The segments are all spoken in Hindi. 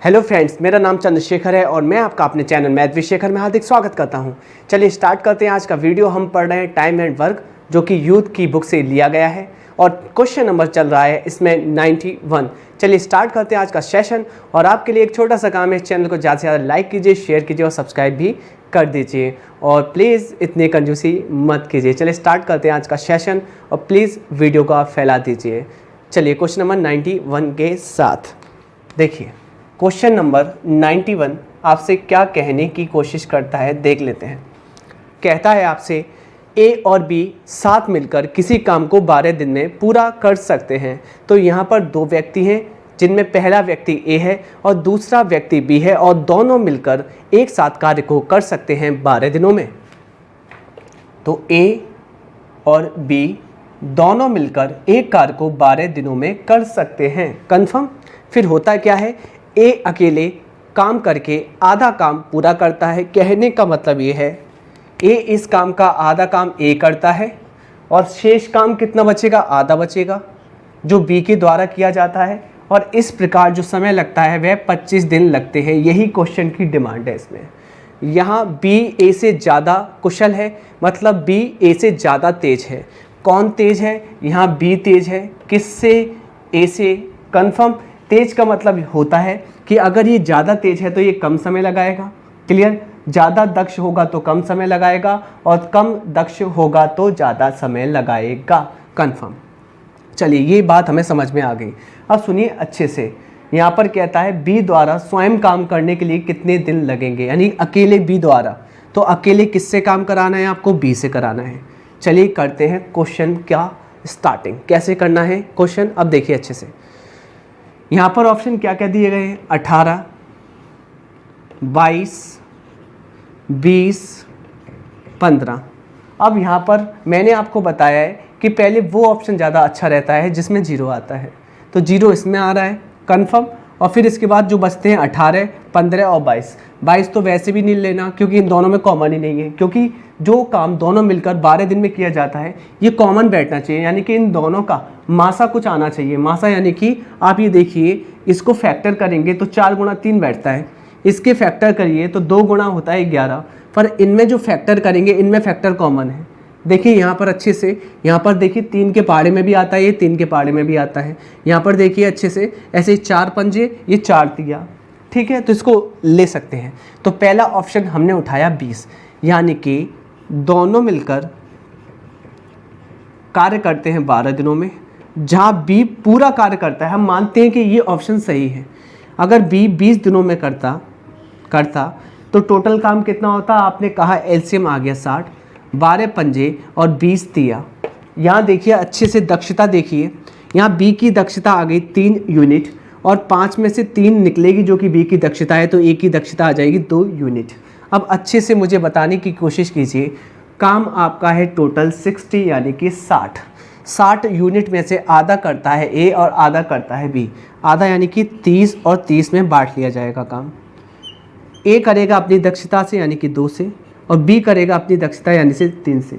हेलो फ्रेंड्स, मेरा नाम चंद्रशेखर है और मैं आपका अपने चैनल मैथ विद शेखर में हार्दिक स्वागत करता हूं। चलिए स्टार्ट करते हैं आज का वीडियो। हम पढ़ रहे हैं टाइम एंड वर्क, जो कि यूथ की बुक से लिया गया है और क्वेश्चन नंबर चल रहा है इसमें 91। चलिए स्टार्ट करते हैं आज का सेशन। और आपके लिए एक छोटा सा काम है, इस चैनल को ज़्यादा से ज़्यादा लाइक कीजिए, शेयर कीजिए और सब्सक्राइब भी कर दीजिए। और प्लीज़ इतनी कंजूसी मत कीजिए। चलिए स्टार्ट करते हैं आज का सेशन और प्लीज़ वीडियो को आप फैला दीजिए। चलिए क्वेश्चन नंबर 91 के साथ देखिए। क्वेश्चन नंबर 91 आपसे क्या कहने की कोशिश करता है देख लेते हैं। कहता है आपसे ए और बी साथ मिलकर किसी काम को 12 दिन में पूरा कर सकते हैं। तो यहाँ पर दो व्यक्ति हैं, जिनमें पहला व्यक्ति ए है और दूसरा व्यक्ति बी है, और दोनों मिलकर एक साथ कार्य को कर सकते हैं 12 दिनों में। तो ए और बी दोनों मिलकर एक कार्य को 12 दिनों में कर सकते हैं। कन्फर्म। फिर होता क्या है, ए अकेले काम करके आधा काम पूरा करता है। कहने का मतलब ये है, ए इस काम का आधा काम ए करता है और शेष काम कितना बचेगा, आधा बचेगा, जो बी के द्वारा किया जाता है। और इस प्रकार जो समय लगता है वह 25 दिन लगते हैं। यही क्वेश्चन की डिमांड है इसमें। यहाँ बी ए से ज़्यादा कुशल है, मतलब बी ए से ज़्यादा तेज है। कौन तेज है? यहाँ बी तेज है। किससे? ए से। कन्फर्म। तेज का मतलब होता है कि अगर ये ज़्यादा तेज है तो ये कम समय लगाएगा। क्लियर। ज़्यादा दक्ष होगा तो कम समय लगाएगा और कम दक्ष होगा तो ज़्यादा समय लगाएगा। कन्फर्म। चलिए ये बात हमें समझ में आ गई। अब सुनिए अच्छे से। यहाँ पर कहता है बी द्वारा स्वयं काम करने के लिए कितने दिन लगेंगे, यानी अकेले बी द्वारा। तो अकेले किससे काम कराना है? आपको बी से कराना है। चलिए करते हैं क्वेश्चन क्या स्टार्टिंग। कैसे करना है क्वेश्चन, अब देखिए अच्छे से। यहाँ पर ऑप्शन क्या क्या दिए गए हैं? 18, 22, 20, 15। अब यहाँ पर मैंने आपको बताया है कि पहले वो ऑप्शन ज़्यादा अच्छा रहता है जिसमें 0 आता है। तो 0 इसमें आ रहा है। कन्फर्म। और फिर इसके बाद जो बचते हैं 18, 15 और 22। 22 तो वैसे भी नहीं लेना, क्योंकि इन दोनों में कॉमन ही नहीं है। क्योंकि जो काम दोनों मिलकर 12 दिन में किया जाता है ये कॉमन बैठना चाहिए, यानी कि इन दोनों का मासा कुछ आना चाहिए। मासा यानी कि आप ये देखिए, इसको फैक्टर करेंगे तो 4 गुणा 3 बैठता है। इसके फैक्टर करिए तो 2 गुणा होता है 11। पर इनमें जो फैक्टर करेंगे इनमें फैक्टर कॉमन है। देखिए यहाँ पर अच्छे से, यहाँ पर देखिए 3 के पहाड़े में भी आता है, ये 3 के पहाड़े में भी आता है। यहाँ पर देखिए अच्छे से, ऐसे 4 पंजे, ये 4 तिया। ठीक है, तो इसको ले सकते हैं। तो पहला ऑप्शन हमने उठाया 20, यानी कि दोनों मिलकर कार्य करते हैं 12 दिनों में। जहाँ बी पूरा कार्य करता है, हम मानते हैं कि ये ऑप्शन सही है। अगर बी 20 दिनों में करता तो टोटल काम कितना होता? आपने कहा एलसीएम आ गया 60, 12 पंजे और 20 तिया। यहाँ देखिए अच्छे से दक्षता देखिए, यहाँ बी की दक्षता आ गई 3 यूनिट और 5 में से 3 निकलेगी जो कि बी की दक्षता है, तो ए की दक्षता आ जाएगी 2 यूनिट। अब अच्छे से मुझे बताने की कोशिश कीजिए, काम आपका है टोटल 60 यानी कि 60 यूनिट में से आधा करता है ए और आधा करता है बी। आधा यानी कि 30 और 30 में बांट लिया जाएगा काम। ए करेगा अपनी दक्षता से यानी कि 2 से, और बी करेगा अपनी दक्षता यानी से 3 से।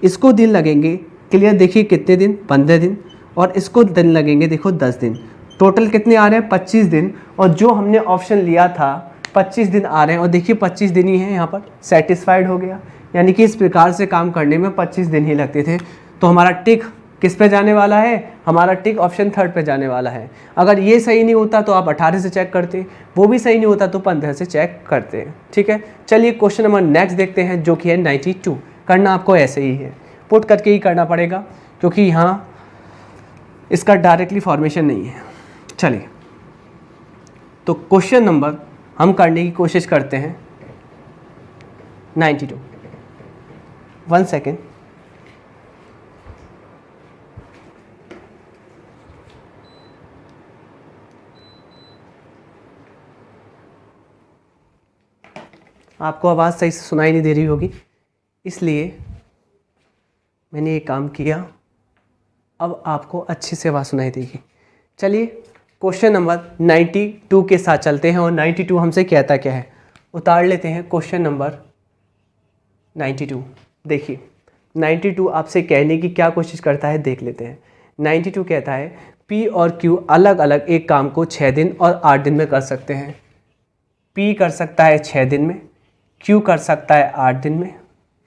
इसको दिन लगेंगे, क्लियर, देखिए कितने दिन? 15 दिन। और इसको दिन लगेंगे, देखो 10 दिन। टोटल कितने आ रहे हैं? 25 दिन। और जो हमने ऑप्शन लिया था 25 दिन आ रहे हैं, और देखिए 25 दिन ही है यहाँ पर। सेटिस्फाइड हो गया, यानी कि इस प्रकार से काम करने में 25 दिन ही लगते थे। तो हमारा टिक किस पे जाने वाला है? हमारा टिक ऑप्शन 3 पे जाने वाला है। अगर ये सही नहीं होता तो आप 18 से चेक करते, वो भी सही नहीं होता तो 15 से चेक करते। ठीक है, चलिए क्वेश्चन नंबर नेक्स्ट देखते हैं, जो कि है 92। करना आपको ऐसे ही है, पुट करके ही करना पड़ेगा, क्योंकि यहाँ इसका डायरेक्टली फॉर्मेशन नहीं है। चलिए तो क्वेश्चन नंबर हम करने की कोशिश करते हैं 92। 1 सेकेंड। आपको आवाज़ सही से सुनाई नहीं दे रही होगी, इसलिए मैंने ये काम किया। अब आपको अच्छे से आवाज़ सुनाई देगी। चलिए क्वेश्चन नंबर 92 के साथ चलते हैं। और 92 हमसे कहता क्या है, उतार लेते हैं क्वेश्चन नंबर 92। देखिए 92 आपसे कहने की क्या कोशिश करता है देख लेते हैं। 92 कहता है P और Q अलग अलग एक काम को 6 दिन और 8 दिन में कर सकते हैं। P कर सकता है 6 दिन में, Q कर सकता है 8 दिन में,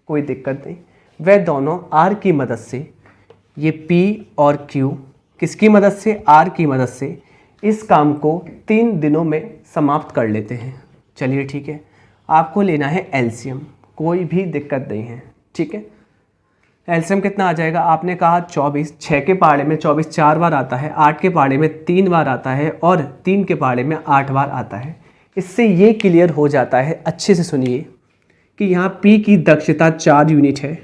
कोई दिक्कत नहीं। वह दोनों R की मदद से, ये P और Q किसकी मदद से, R की मदद से इस काम को 3 दिनों में समाप्त कर लेते हैं। चलिए ठीक है, आपको लेना है एलसीएम, कोई भी दिक्कत नहीं है, ठीक है। एलसीएम कितना आ जाएगा, आपने कहा 24, 6 के पहाड़े में 24 4 बार आता है, 8 के पहाड़े में 3 बार आता है और 3 के पहाड़े में 8 बार आता है। इससे ये क्लियर हो जाता है, अच्छे से सुनिए, कि यहाँ P की दक्षता 4 यूनिट है,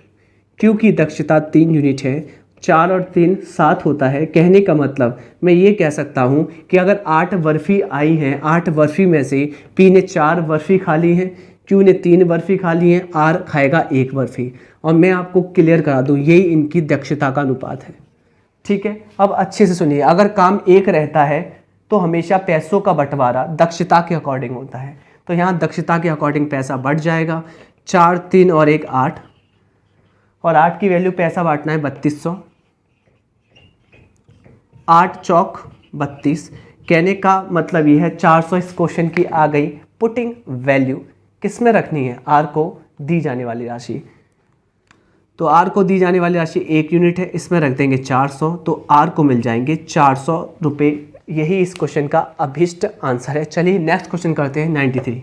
Q की दक्षता 3 यूनिट है, 4 और 3 7 होता है। कहने का मतलब मैं ये कह सकता हूँ कि अगर 8 बर्फ़ी आई हैं, 8 बर्फ़ी में से P ने 4 बर्फ़ी खा ली हैं, Q ने 3 बर्फ़ी खा ली हैं, R खाएगा 1 बर्फ़ी। और मैं आपको क्लियर करा दूँ, यही इनकी दक्षता का अनुपात है, ठीक है। अब अच्छे से सुनिए, अगर काम एक रहता है तो हमेशा पैसों का बंटवारा दक्षता के अकॉर्डिंग होता है। तो यहाँ दक्षता के अकॉर्डिंग पैसा बढ़ जाएगा, 4 3 और 1 8, और 8 की वैल्यू पैसा बांटना है 3200, 8 चौक 32। कहने का मतलब ये है 400 इस क्वेश्चन की आ गई। पुटिंग वैल्यू किस में रखनी है, R को दी जाने वाली राशि। तो R को दी जाने वाली राशि 1 यूनिट है, इसमें रख देंगे 400, तो R को मिल जाएंगे 400 रुपये। यही इस क्वेश्चन का अभिष्ट आंसर है। चलिए नेक्स्ट क्वेश्चन करते हैं 93।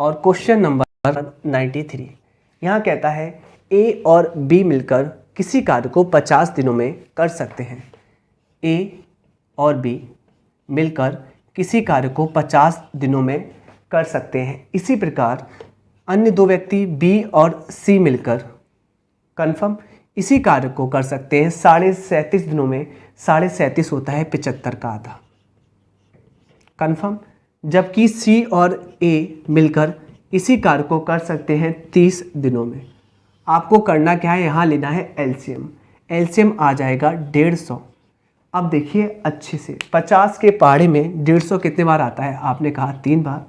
और क्वेश्चन नंबर 93 यहाँ कहता है A और B मिलकर किसी कार्य को 50 दिनों में कर सकते हैं। A और B मिलकर किसी कार्य को 50 दिनों में कर सकते हैं। इसी प्रकार अन्य दो व्यक्ति B और C मिलकर कन्फर्म इसी कार्य को कर सकते हैं 37.5 दिनों में। 37.5 होता है 75 का आधा, कन्फर्म। जबकि C और A मिलकर इसी कार्य को कर सकते हैं 30 दिनों में। आपको करना क्या है, यहाँ लेना है एलसीएम। एलसीएम आ जाएगा 150। अब देखिए अच्छे से, 50 के पहाड़े में 150 कितने बार आता है, आपने कहा 3 बार।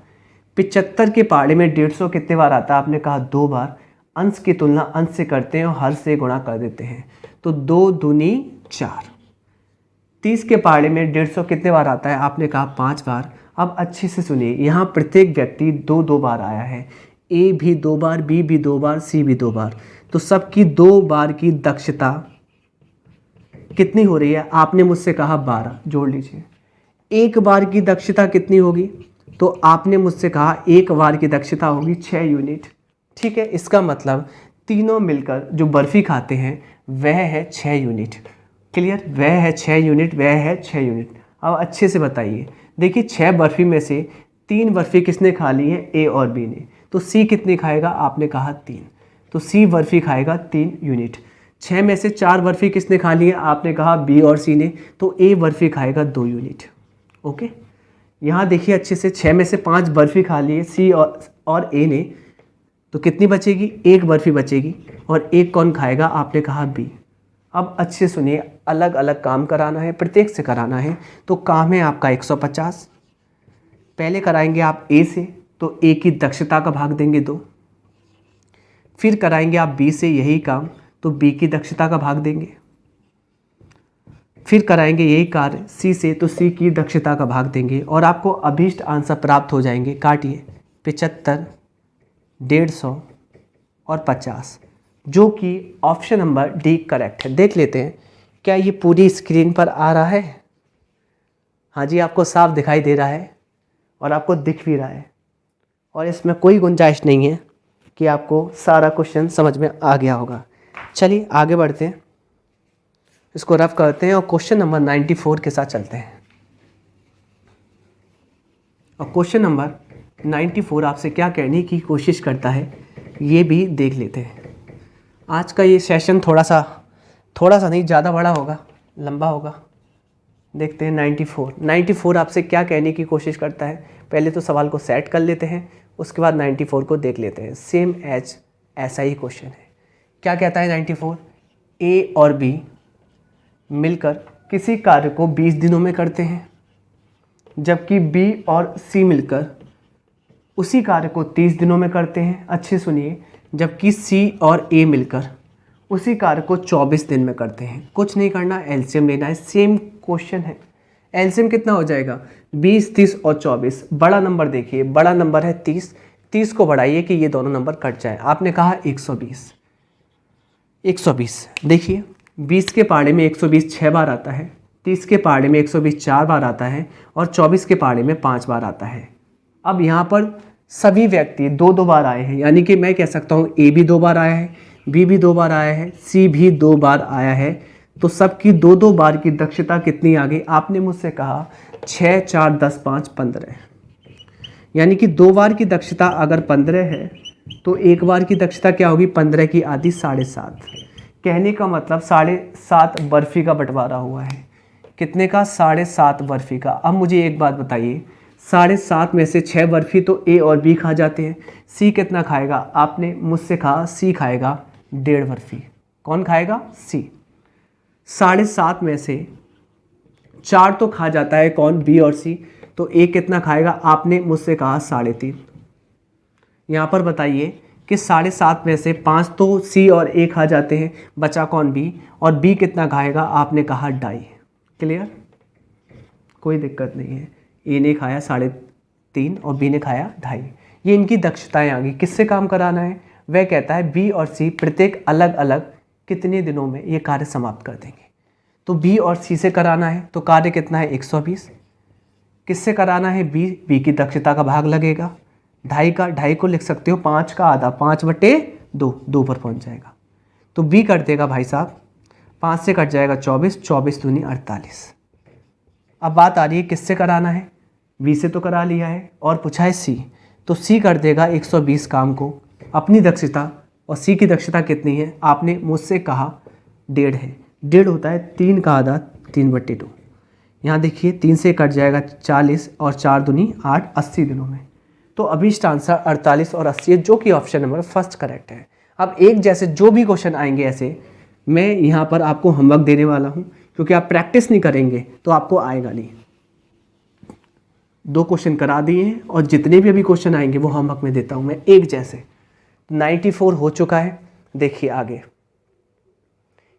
75 के पहाड़े में 150 कितने बार आता है, आपने कहा 2 बार। अंश की तुलना अंश से करते हैं और हर से गुणा कर देते हैं, तो 2 दूनी 4। 30 के पहाड़े में 150 कितने बार आता है, आपने कहा 5 बार। अब अच्छे से सुनिए, यहाँ प्रत्येक व्यक्ति 2 बार आया है, A भी 2 बार, B भी 2 बार, C भी 2 बार। तो सबकी 2 बार की दक्षता कितनी हो रही है, आपने मुझसे कहा 12, जोड़ लीजिए। 1 बार की दक्षता कितनी होगी, तो आपने मुझसे कहा 1 बार की दक्षता होगी 6 यूनिट, ठीक है। इसका मतलब तीनों मिलकर जो बर्फ़ी खाते हैं वह है 6 यूनिट। क्लियर, वह है 6 यूनिट, वह है 6 यूनिट। अब अच्छे से बताइए, देखिए 6 बर्फ़ी में से 3 बर्फ़ी किसने खा ली है, A और B ने। तो C कितनी खाएगा, आपने कहा 3, तो C बर्फ़ी खाएगा 3 यूनिट। 6 में से 4 बर्फ़ी किसने खा ली है, आपने कहा B और C ने, तो A बर्फ़ी खाएगा 2 यूनिट। ओके, यहाँ देखिए अच्छे से, 6 में से 5 बर्फ़ी खा ली है C और A ने, तो कितनी बचेगी, 1 बर्फ़ी बचेगी। और 1 कौन खाएगा, आपने कहा B। अब अच्छे सुनिए, अलग अलग काम कराना है, प्रत्येक से कराना है। तो काम है आपका 150। पहले कराएंगे आप A से, तो A की दक्षता का भाग देंगे 2। फिर कराएंगे आप B से यही काम, तो B की दक्षता का भाग देंगे। फिर कराएंगे यही कार्य C से, तो C की दक्षता का भाग देंगे। और आपको अभीष्ट आंसर प्राप्त हो जाएंगे। काटिए, 75, 150 और 50, जो कि ऑप्शन नंबर डी करेक्ट है। देख लेते हैं क्या ये पूरी स्क्रीन पर आ रहा है। हाँ जी, आपको साफ दिखाई दे रहा है और आपको दिख भी रहा है, और इसमें कोई गुंजाइश नहीं है कि आपको सारा क्वेश्चन समझ में आ गया होगा। चलिए आगे बढ़ते हैं, इसको रफ करते हैं और क्वेश्चन नंबर 94 के साथ चलते हैं। और क्वेश्चन नंबर 94 आपसे क्या कहने की कोशिश करता है, ये भी देख लेते हैं। आज का ये सेशन थोड़ा सा नहीं, ज़्यादा बड़ा होगा, लंबा होगा। देखते हैं 94 आपसे क्या कहने की कोशिश करता है। पहले तो सवाल को सेट कर लेते हैं, उसके बाद 94 को देख लेते हैं। सेम एज ऐसा ही क्वेश्चन है। क्या कहता है 94, A और B मिलकर किसी कार्य को 20 दिनों में करते हैं, जबकि B और C मिलकर उसी कार्य को 30 दिनों में करते हैं। अच्छे सुनिए, जबकि C और A मिलकर उसी कार्य को 24 दिन में करते हैं। कुछ नहीं करना, एलसीएम लेना है, सेम क्वेश्चन है। एलसीएम कितना हो जाएगा, 20, 30 और 24। बड़ा नंबर देखिए, बड़ा नंबर है 30, 30 को बढ़ाइए कि ये दोनों नंबर कट जाए। आपने कहा 120, 120 देखिए 20 के पहाड़े में 120 6 बार आता है, 30 के पहाड़े में 120 4 बार आता है और 24 के पहाड़े में 5 बार आता है। अब यहाँ पर सभी व्यक्ति दो दो बार आए हैं, यानी कि मैं कह सकता हूँ ए भी 2 बार आया है, बी भी 2 बार आया है, सी भी 2 बार आया है। तो सबकी 2-2 बार की दक्षता कितनी आ गई, आपने मुझसे कहा 6, 4, 10, 5, 15, यानी कि 2 बार की दक्षता अगर 15 है तो 1 बार की दक्षता क्या होगी, 15 की आधी 7.5। कहने का मतलब 7.5 बर्फी का बंटवारा हुआ है। कितने का, 7.5 बर्फी का। अब मुझे एक बात बताइए, 7.5 में से 6 बर्फी तो ए और बी खा जाते हैं, सी कितना खाएगा, आपने मुझसे कहा सी खाएगा 1.5 बर्फी। कौन खाएगा, सी। 7.5 में से 4 तो खा जाता है, कौन, बी और सी, तो ए कितना खाएगा, आपने मुझसे कहा 3.5। यहाँ पर बताइए कि 7.5 में से 5 तो सी और ए खा जाते हैं, बचा कौन, बी, और बी कितना खाएगा, आपने कहा 2.5। क्लियर, कोई दिक्कत नहीं है। ए ने खाया 3.5 और बी ने खाया 2.5। ये इनकी दक्षताएं आ गई। किससे काम कराना है, वह कहता है बी और सी प्रत्येक अलग अलग कितने दिनों में ये कार्य समाप्त कर देंगे। तो बी और सी से कराना है तो कार्य कितना है, 120। किससे कराना है, बी की दक्षता का भाग लगेगा 2.5 का, 2.5 को लिख सकते हो 5 का आधा, 5/2, 2 पर पहुंच जाएगा। तो बी कर देगा भाई साहब, 5 से कट जाएगा 24, 24 दूनी 48। अब बात आ रही है किससे कराना है, बी से तो करा लिया है और पूछा है सी, तो सी कर देगा 120 काम को अपनी दक्षता, और सी की दक्षता कितनी है, आपने मुझसे कहा 1.5 है। 1.5 होता है 3 का आधा, 3/2। यहाँ देखिए 3 से कट जाएगा 40 और 4 दूनी 8, 80 दिनों में। तो अभीष्ट आंसर 48 और 80 है, जो कि ऑप्शन नंबर फर्स्ट करेक्ट है। अब एक जैसे जो भी क्वेश्चन आएंगे ऐसे, मैं यहाँ पर आपको होमवर्क देने वाला हूँ, क्योंकि आप प्रैक्टिस नहीं करेंगे तो आपको आएगा नहीं। 2 क्वेश्चन करा दिए हैं और जितने भी अभी क्वेश्चन आएंगे वो होमवर्क में देता हूँ मैं एक जैसे। 94 हो चुका है। देखिए आगे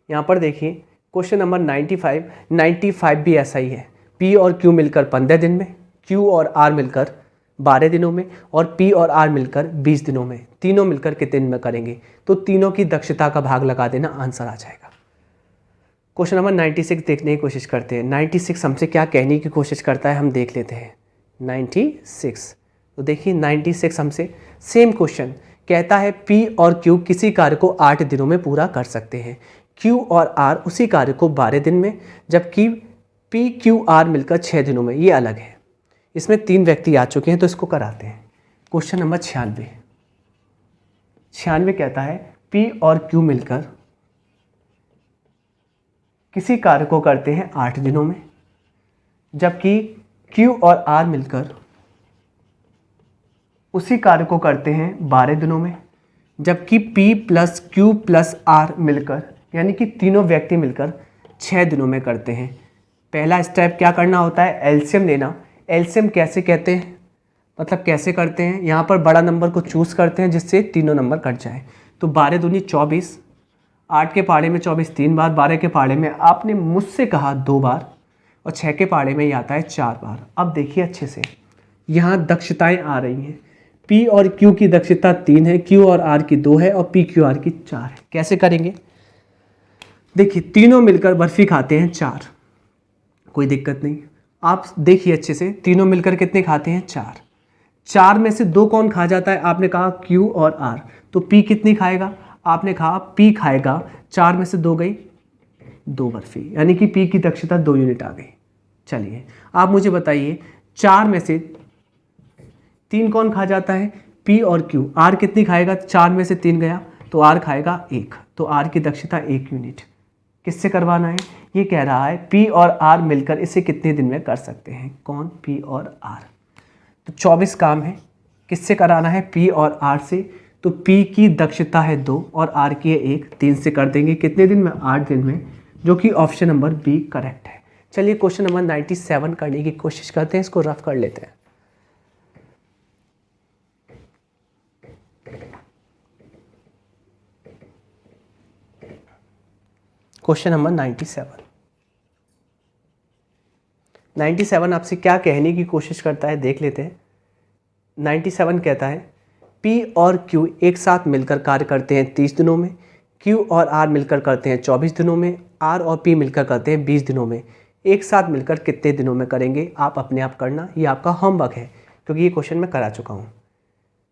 यहाँ पर देखिए क्वेश्चन नंबर 95 भी ऐसा ही है। पी और क्यू मिलकर 15 दिन में, क्यू और आर मिलकर 12 दिनों में, और पी और आर मिलकर 20 दिनों में। तीनों मिलकर कितने दिन में करेंगे, तो तीनों की दक्षता का भाग लगा देना, आंसर आ जाएगा। क्वेश्चन नंबर 96 देखने की कोशिश करते हैं। 96 हमसे क्या कहने की कोशिश करता है, हम देख लेते हैं। 96, तो देखिए 96 हमसे सेम क्वेश्चन कहता है पी और क्यू किसी कार्य को 8 दिनों में पूरा कर सकते हैं। क्यू और आर उसी कार्य को 12 दिन में, जबकि पी क्यू आर मिलकर 6 दिनों में। ये अलग है। इसमें 3 व्यक्ति आ चुके हैं तो इसको कराते हैं। क्वेश्चन नंबर 96 कहता है पी और क्यू मिलकर किसी कार्य को करते हैं 8 दिनों में, जबकि क्यू और आर मिलकर उसी कार्य को करते हैं 12 दिनों में, जबकि P plus Q plus R मिलकर, यानी कि तीनों व्यक्ति मिलकर 6 दिनों में करते हैं। पहला स्टेप क्या करना होता है, एलसीएम लेना। एलसीएम कैसे कहते हैं, मतलब कैसे करते हैं, यहाँ पर बड़ा नंबर को चूज़ करते हैं जिससे तीनों नंबर कट जाए। तो 12 दूनी 24, 8 के पहाड़े में 24 3 बार, 12 के पहाड़े में आपने मुझसे कहा 2 बार, और 6 के पहाड़े में ये आता है 4 बार। अब देखिए अच्छे से, यहाँ दक्षताएं आ रही हैं। पी और क्यू की दक्षता 3 है, क्यू और आर की 2 है, और पी क्यू आर की 4 है। कैसे करेंगे, देखिए तीनों मिलकर बर्फी खाते हैं 4, कोई दिक्कत नहीं। आप देखिए अच्छे से, तीनों मिलकर कितने खाते हैं, 4। 4 में से 2 कौन खा जाता है, आपने कहा क्यू और आर, तो पी कितनी खाएगा, आपने कहा पी खाएगा 4 में से 2 गई 2 बर्फी, यानी कि पी की दक्षता 2 यूनिट आ गई। चलिए आप मुझे बताइए 4 में से 3 कौन खा जाता है, पी और क्यू। आर कितनी खाएगा, 4 में से 3 गया तो आर खाएगा 1, तो आर की दक्षता 1 यूनिट। किससे करवाना है, ये कह रहा है पी और आर मिलकर इसे कितने दिन में कर सकते हैं, कौन, पी और आर। तो 24 काम है, किससे कराना है, पी और आर से। तो पी की दक्षता है 2 और आर की है 1, 3 से कर देंगे कितने दिन में, 8 दिन में, जो कि ऑप्शन नंबर बी करेक्ट है। चलिए क्वेश्चन नंबर 97 करने की कोशिश करते हैं, इसको रफ कर लेते हैं। क्वेश्चन नंबर 97 आपसे क्या कहने की कोशिश करता है देख लेते हैं। 97 कहता है P और Q एक साथ मिलकर कार्य करते हैं 30 दिनों में, Q और R मिलकर करते हैं 24 दिनों में, R और P मिलकर करते हैं 20 दिनों में। एक साथ मिलकर कितने दिनों में करेंगे? आप अपने आप करना, ये आपका होमवर्क है क्योंकि ये क्वेश्चन मैं करा चुका हूँ।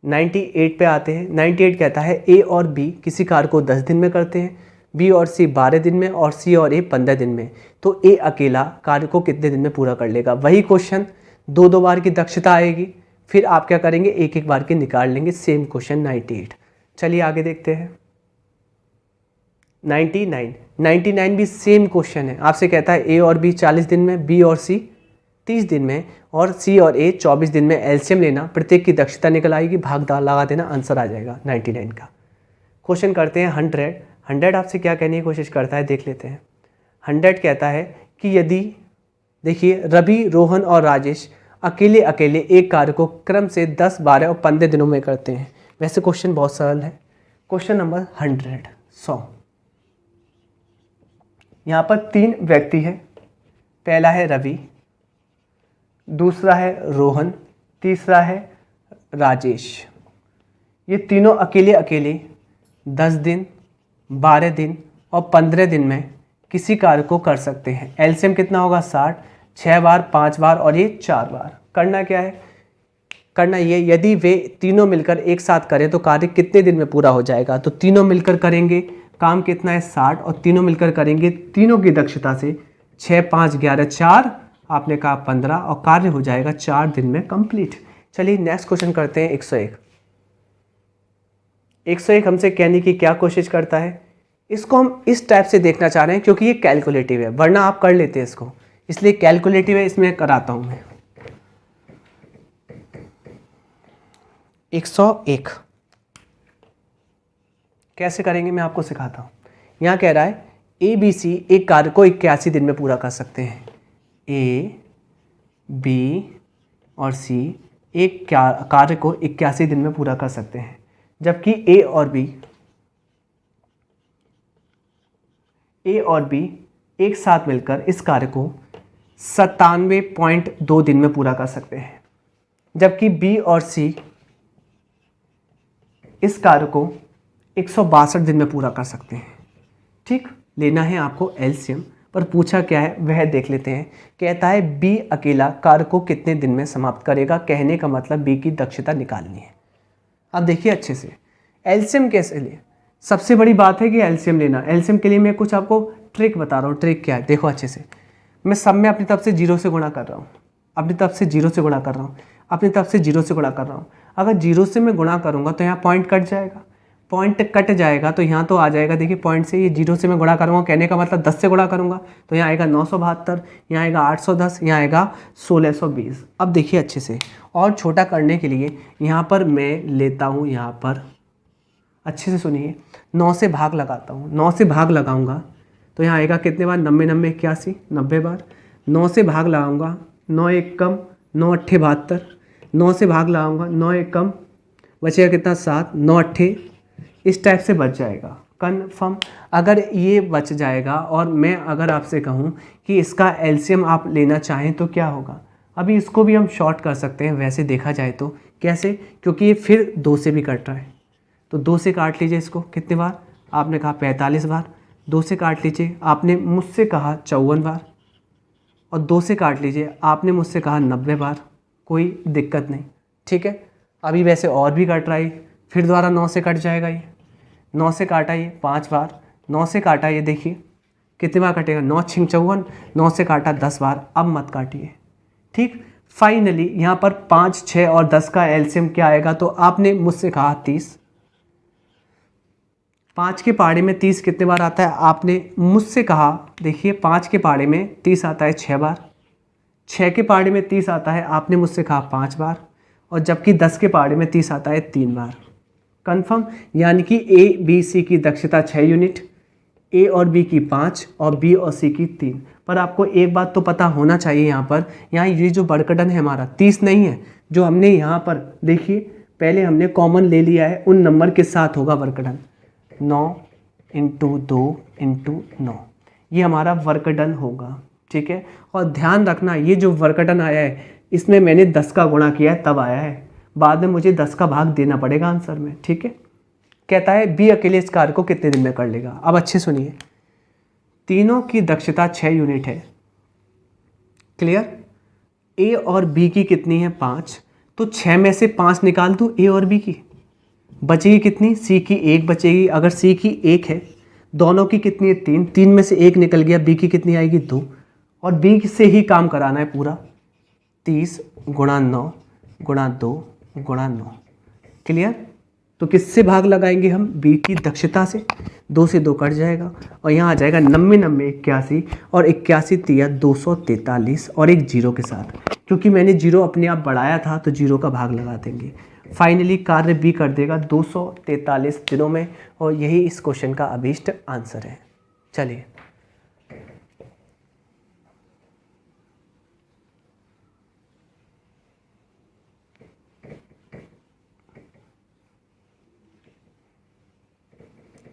98 पे आते हैं। 98 कहता है A और B किसी कार्य को 10 दिन में करते हैं, B और C 12 दिन में और C और A 15 दिन में। तो A अकेला कार्य को कितने दिन में पूरा कर लेगा? वही क्वेश्चन, दो बार की दक्षता आएगी, फिर आप क्या करेंगे, एक एक बार के निकाल लेंगे। Same question 98। चलिए आगे देखते हैं। 99 भी सेम क्वेश्चन है। आपसे कहता है A और B 40 दिन में, B और C 30 दिन में और C और A 24 दिन में। एलसीएम लेना, प्रत्येक की दक्षता निकल आएगी, भाग लगा देना, आंसर आ जाएगा 99 का। क्वेश्चन करते हैं 100 आपसे क्या कहने की कोशिश करता है देख लेते हैं। 100 कहता है कि यदि, देखिए, रवि, रोहन और राजेश अकेले अकेले एक कार्य को क्रम से 10, 12 और 15 दिनों में करते हैं। वैसे क्वेश्चन बहुत सरल है। Question number 100। यहाँ पर 3 व्यक्ति हैं। पहला है रवि, दूसरा है रोहन, तीसरा है राजेश। ये तीनों अकेले अकेले 10 दिन, 12 दिन और 15 दिन में किसी कार्य को कर सकते हैं। एलसीएम कितना होगा? 60, 6 बार, 5 बार और ये 4 बार। करना क्या है? करना ये, यदि वे तीनों मिलकर एक साथ करें तो कार्य कितने दिन में पूरा हो जाएगा? तो तीनों मिलकर करेंगे, काम कितना है? 60, और तीनों मिलकर करेंगे, तीनों की दक्षता से 6, 5, 11, 4, आपने कहा 15, और कार्य हो जाएगा 4 दिन में कंप्लीट। चलिए नेक्स्ट क्वेश्चन करते हैं 101। 101 हमसे कहने की क्या कोशिश करता है? इसको हम इस टाइप से देखना चाह रहे हैं क्योंकि ये कैलकुलेटिव है, वरना आप कर लेते हैं इसको, इसलिए कैलकुलेटिव है, इसमें कराता हूं मैं। 101 कैसे करेंगे मैं आपको सिखाता हूं। यहां कह रहा है ABC एक कार्य को 81 दिन में पूरा कर सकते हैं। A, B और C एक कार्य को 81 दिन में पूरा कर सकते हैं, जबकि A और B एक साथ मिलकर इस कार्य को 97.2 दिन में पूरा कर सकते हैं, जबकि B और C इस कार्य को 162 दिन में पूरा कर सकते हैं। ठीक, लेना है आपको एलसीएम, पर पूछा क्या है वह देख लेते हैं। कहता है B अकेला कार्य को कितने दिन में समाप्त करेगा? कहने का मतलब B की दक्षता निकालनी है। अब देखिए अच्छे से, एलसीएम कैसे ले? सबसे बड़ी बात है कि एलसीएम लेना। एलसीएम के लिए मैं कुछ आपको ट्रिक बता रहा हूँ। ट्रिक क्या है देखो अच्छे से। मैं सब में अपनी तरफ से 0 से गुणा कर रहा हूँ, अपनी तरफ से 0 से गुणा कर रहा हूँ, अपनी तरफ से 0 से गुणा कर रहा हूँ। अगर 0 से मैं गुणा करूँगा तो यहाँ पॉइंट कट जाएगा, पॉइंट कट जाएगा तो यहाँ तो आ जाएगा। देखिए पॉइंट से ये 0 से मैं गुणा करूँगा, कहने का मतलब 10 से गुणा करूँगा तो यहाँ आएगा 972, यहाँ आएगा 810, यहाँ आएगा 1620। अब देखिए अच्छे से, और छोटा करने के लिए यहाँ पर मैं लेता हूँ, यहाँ पर अच्छे से सुनिए, 9 से भाग लगाता हूँ। 9 से भाग लगाऊंगा तो यहाँ आएगा कितने बार? 90, 90, 81, 90 बार। 9 से भाग लगाऊंगा, 9 एक कम, 9 अट्ठे 72। 9 से भाग लगाऊंगा, 9 एक कम, बचेगा कितना? 7, 9 अट्ठे, इस टाइप से बच जाएगा। कन्फर्म? अगर ये बच जाएगा और मैं अगर आपसे कहूँ कि इसका एलसीएम आप लेना चाहें तो क्या होगा? अभी इसको भी हम शॉर्ट कर सकते हैं वैसे देखा जाए तो। कैसे? क्योंकि ये फिर 2 से भी कट रहा है, तो 2 से काट लीजिए इसको। कितने बार? आपने कहा 45 बार। 2 से काट लीजिए, आपने मुझसे कहा 54 बार, और 2 से काट लीजिए, आपने मुझसे कहा 90 बार। कोई दिक्कत नहीं, ठीक है। अभी वैसे और भी कट रहा है, फिर दोबारा 9 से कट जाएगा। ये 9 से काटा ये 5 बार, 9 से काटा ये देखिए कितने बार कटेगा? 9 छिंग 54, 9 से काटा 10 बार। अब मत काटिए, ठीक। फाइनली यहाँ पर 5, 6 और 10 का एलसीएम क्या आएगा? तो आपने मुझसे कहा 30। 5 के पहाड़े में 30 कितने बार आता है? आपने मुझसे कहा, देखिए 5 के पहाड़े में 30 आता है 6 बार। 6 के पहाड़े में 30 आता है, आपने मुझसे कहा 5 बार, और जबकि 10 के पहाड़े में 30 आता है 3 बार। कंफर्म? यानी कि A, B, C की दक्षता 6 यूनिट, A और B की 5 और B और C की 3। पर आपको एक बात तो पता होना चाहिए, यहाँ ये जो बरकटन है हमारा 30 नहीं है, जो हमने यहाँ पर देखिए पहले हमने कॉमन ले लिया है, उन नंबर के साथ होगा बरकटन। 9 × 2 × 9। ये हमारा वर्क डन होगा, ठीक है। और ध्यान रखना ये जो वर्क डन आया है इसमें मैंने 10 का गुणा किया है तब आया है, बाद में मुझे 10 का भाग देना पड़ेगा आंसर में, ठीक है। कहता है बी अकेले इस कार्य को कितने दिन में कर लेगा। अब अच्छे सुनिए, तीनों की दक्षता 6 यूनिट है, क्लियर। ए और बी की कितनी है 5, तो 6 में से 5 निकाल दूँ ए और बी की, बचेगी कितनी, सी की 1 बचेगी। अगर सी की 1 है, दोनों की कितनी है 3, 3 में से 1 निकल गया, बी की कितनी आएगी 2, और बी से ही काम कराना है पूरा, 30 गुणा 9 गुणा 2 गुणा 9, क्लियर। तो किससे भाग लगाएंगे हम, बी की दक्षता से, 2 से 2 कट जाएगा और यहाँ आ जाएगा 90 90 81, और 81 तिया 243 और एक जीरो के साथ, क्योंकि मैंने जीरो अपने आप बढ़ाया था तो जीरो का भाग लगा देंगे। फाइनली कार्य बी कर देगा 243 दिनों में, और यही इस क्वेश्चन का अभीष्ट आंसर है। चलिए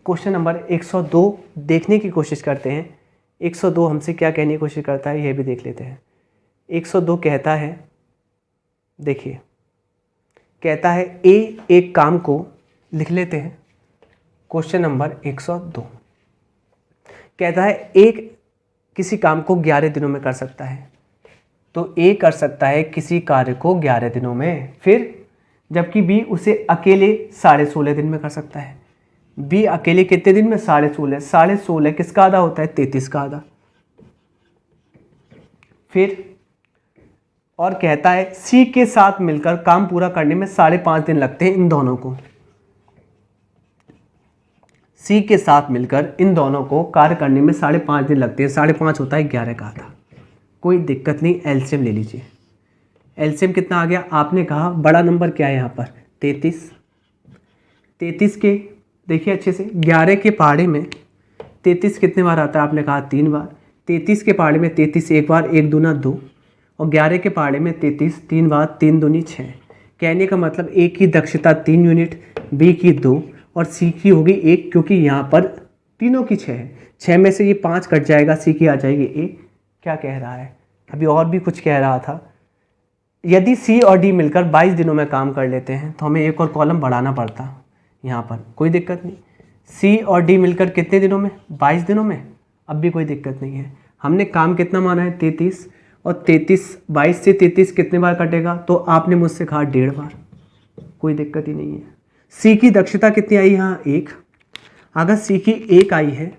क्वेश्चन नंबर 102 देखने की कोशिश करते हैं। 102 हमसे क्या कहने की कोशिश करता है यह भी देख लेते हैं। 102 कहता है, देखिए कहता है ए एक काम को लिख लेते हैं। क्वेश्चन नंबर 102 कहता है एक किसी काम को 11 दिनों में कर सकता है, तो ए कर सकता है किसी कार्य को 11 दिनों में, फिर जबकि बी उसे अकेले 16.5 दिन में कर सकता है। बी अकेले कितने दिन में, 16.5, 16.5 किसका आधा होता है, 33 का आधा। फिर और कहता है सी के साथ मिलकर काम पूरा करने में 5.5 दिन लगते हैं इन दोनों को। सी के साथ मिलकर इन दोनों को कार्य करने में 5.5 दिन लगते हैं, 5.5 होता है 11 का आधा। कोई दिक्कत नहीं, एलसीएम ले लीजिए। एलसीएम कितना आ गया, आपने कहा बड़ा नंबर क्या है यहाँ पर 33। 33 के देखिए अच्छे से, 11 के पहाड़े में 33 कितने बार आता है, आपने कहा 3 बार। 33 के पहाड़े में 33 एक बार, 1 दूना 2, और 11 के पहाड़े में 33 3 बार, 3 दूनी 6। कहने का मतलब ए की दक्षता 3 यूनिट, बी की 2 और सी की होगी 1, क्योंकि यहाँ पर तीनों की 6 है। 6 में से ये 5 कट जाएगा, सी की आ जाएगी 1। क्या कह रहा है, अभी और भी कुछ कह रहा था। यदि सी और डी मिलकर 22 दिनों में काम कर लेते हैं तो हमें एक और कॉलम बढ़ाना पड़ता यहाँ पर, कोई दिक्कत नहीं। सी और डी मिलकर कितने दिनों में, 22 दिनों में, अब भी कोई दिक्कत नहीं है। हमने काम कितना माना है 33, और 33 22 से 33 कितने बार कटेगा, तो आपने मुझसे कहा 1.5 बार, कोई दिक्कत ही नहीं है। सी की दक्षता कितनी आई यहाँ 1, अगर सी की 1 आई है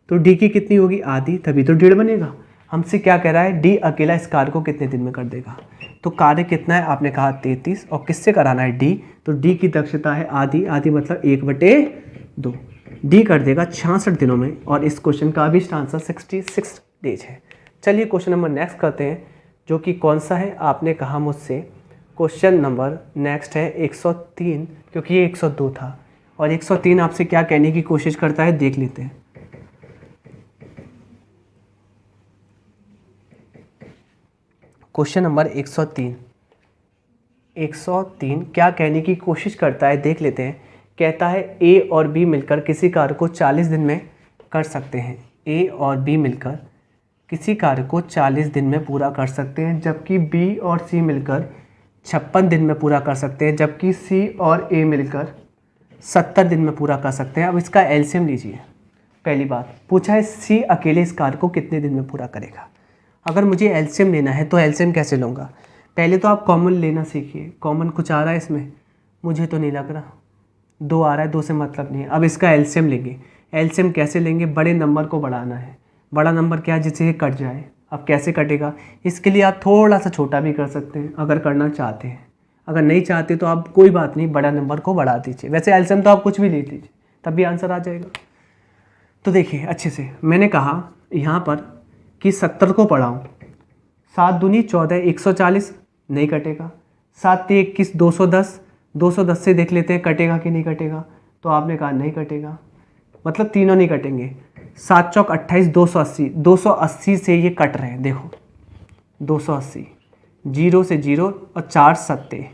तो डी की कितनी होगी आधी, तभी तो 1.5 बनेगा। हमसे क्या कह रहा है, डी अकेला इस कार्य को कितने दिन में कर देगा, तो कार्य कितना है, आपने कहा 33, और किससे कराना है डी, तो डी की दक्षता है आधी, आधी मतलब 1/2, डी कर देगा 66 दिनों में, और इस क्वेश्चन का अभी आंसर 66 डेज है। चलिए क्वेश्चन नंबर नेक्स्ट करते हैं, जो कि कौन सा है, आपने कहा मुझसे क्वेश्चन नंबर नेक्स्ट है 103, क्योंकि ये 102 था, और 103 आपसे क्या कहने की कोशिश करता है देख लेते हैं। क्वेश्चन नंबर 103 क्या कहने की कोशिश करता है देख लेते हैं। कहता है ए और बी मिलकर किसी कार्य को 40 दिन में कर सकते हैं। ए और बी मिलकर किसी कार्य को 40 दिन में पूरा कर सकते हैं, जबकि बी और सी मिलकर 56 दिन में पूरा कर सकते हैं, जबकि सी और ए मिलकर 70 दिन में पूरा कर सकते हैं। अब इसका एलसीएम लीजिए। पहली बात पूछा है सी अकेले इस कार्य को कितने दिन में पूरा करेगा। अगर मुझे एलसीएम लेना है तो एलसीएम कैसे लूँगा, पहले तो आप कॉमन लेना सीखिए। कॉमन कुछ आ रहा है इसमें, मुझे तो नहीं लग रहा, 2 आ रहा है, 2 से मतलब नहीं है। अब इसका एलसीएम लेंगे। एलसीएम कैसे लेंगे, बड़े नंबर को बढ़ाना है। बड़ा नंबर क्या है, जिससे ये कट जाए। अब कैसे कटेगा, इसके लिए आप थोड़ा सा छोटा भी कर सकते हैं अगर करना चाहते हैं। अगर नहीं चाहते तो आप कोई बात नहीं, बड़ा नंबर को बढ़ा दीजिए। वैसे एलसीएम तो आप कुछ भी ले लीजिए, तब भी आंसर आ जाएगा। तो देखिए अच्छे से, मैंने कहा यहाँ पर कि 70 को पढ़ाऊँ, 7 दूनी 14, 140 नहीं कटेगा। 7 ते 21, 210, 210 से देख लेते हैं कटेगा कि नहीं कटेगा, तो आपने कहा नहीं कटेगा, मतलब तीनों नहीं कटेंगे। 7 चौक 28, 280, 280 से ये कट रहे हैं, देखो 280, 0 से 0 और 4 सत्ते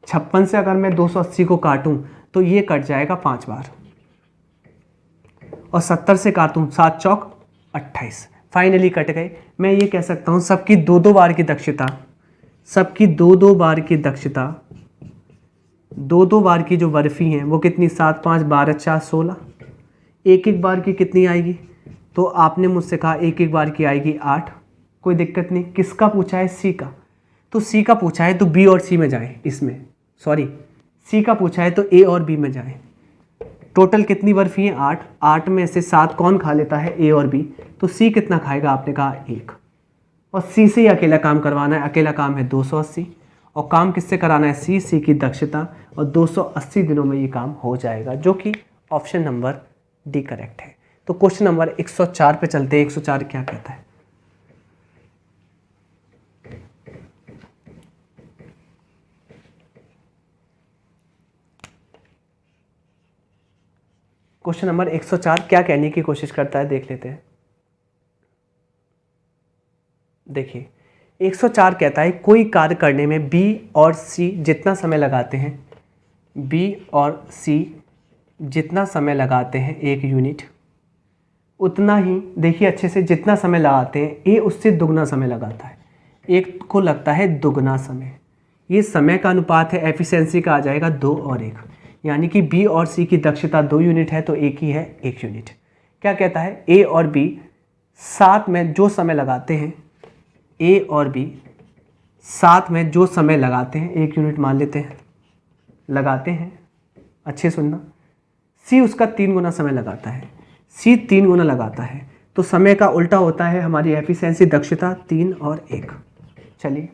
56 से अगर मैं 280 को काटूं तो ये कट जाएगा 5 बार, और 70 से काटूं 7 चौक 28 फाइनली कट गए। मैं ये कह सकता हूँ सबकी 2-2 बार की दक्षता, सबकी 2-2 बार की दक्षता, 2-2 बार की जो बर्फ़ी हैं वो कितनी, 7 5 12 4 16, एक एक बार की कितनी आएगी, तो आपने मुझसे कहा एक एक बार की आएगी 8, कोई दिक्कत नहीं। किसका पूछा है, सी का, तो सी का पूछा है तो बी और सी में जाएं, इसमें सॉरी सी का पूछा है तो ए और बी में जाएं। टोटल कितनी बर्फ़ी है, 8, 8 में से 7 कौन खा लेता है, ए और बी, तो सी कितना खाएगा, आपने कहा 1, और सी से ही अकेला काम करवाना है, अकेला काम है 280, और काम किससे कराना है, सी की दक्षता, और 280 दिनों में ये काम हो जाएगा, जो कि ऑप्शन नंबर डी करेक्ट है। तो क्वेश्चन नंबर 104 पे चलते हैं। 104 क्या कहता है, क्वेश्चन नंबर 104 क्या कहने की कोशिश करता है, देख लेते हैं। देखिए 104 कहता है कोई कार्य करने में बी और सी जितना समय लगाते हैं, बी और सी जितना समय लगाते हैं 1 यूनिट, उतना ही, देखिए अच्छे से, जितना समय लगाते हैं ए उससे दुगना समय लगाता है, एक को लगता है दुगना समय। ये समय का अनुपात है, एफिशिएंसी का आ जाएगा 2 और 1, यानी कि बी और सी की दक्षता 2 यूनिट है तो एक ही है 1 यूनिट। क्या कहता है, ए और बी साथ में जो समय लगाते हैं, ए और बी साथ में जो समय लगाते हैं 1 यूनिट मान लेते हैं, लगाते हैं, अच्छे सुनना, सी उसका 3 गुना समय लगाता है, सी 3 गुना लगाता है, तो समय का उल्टा होता है हमारी एफिशिएंसी, दक्षता 3 और 1। चलिए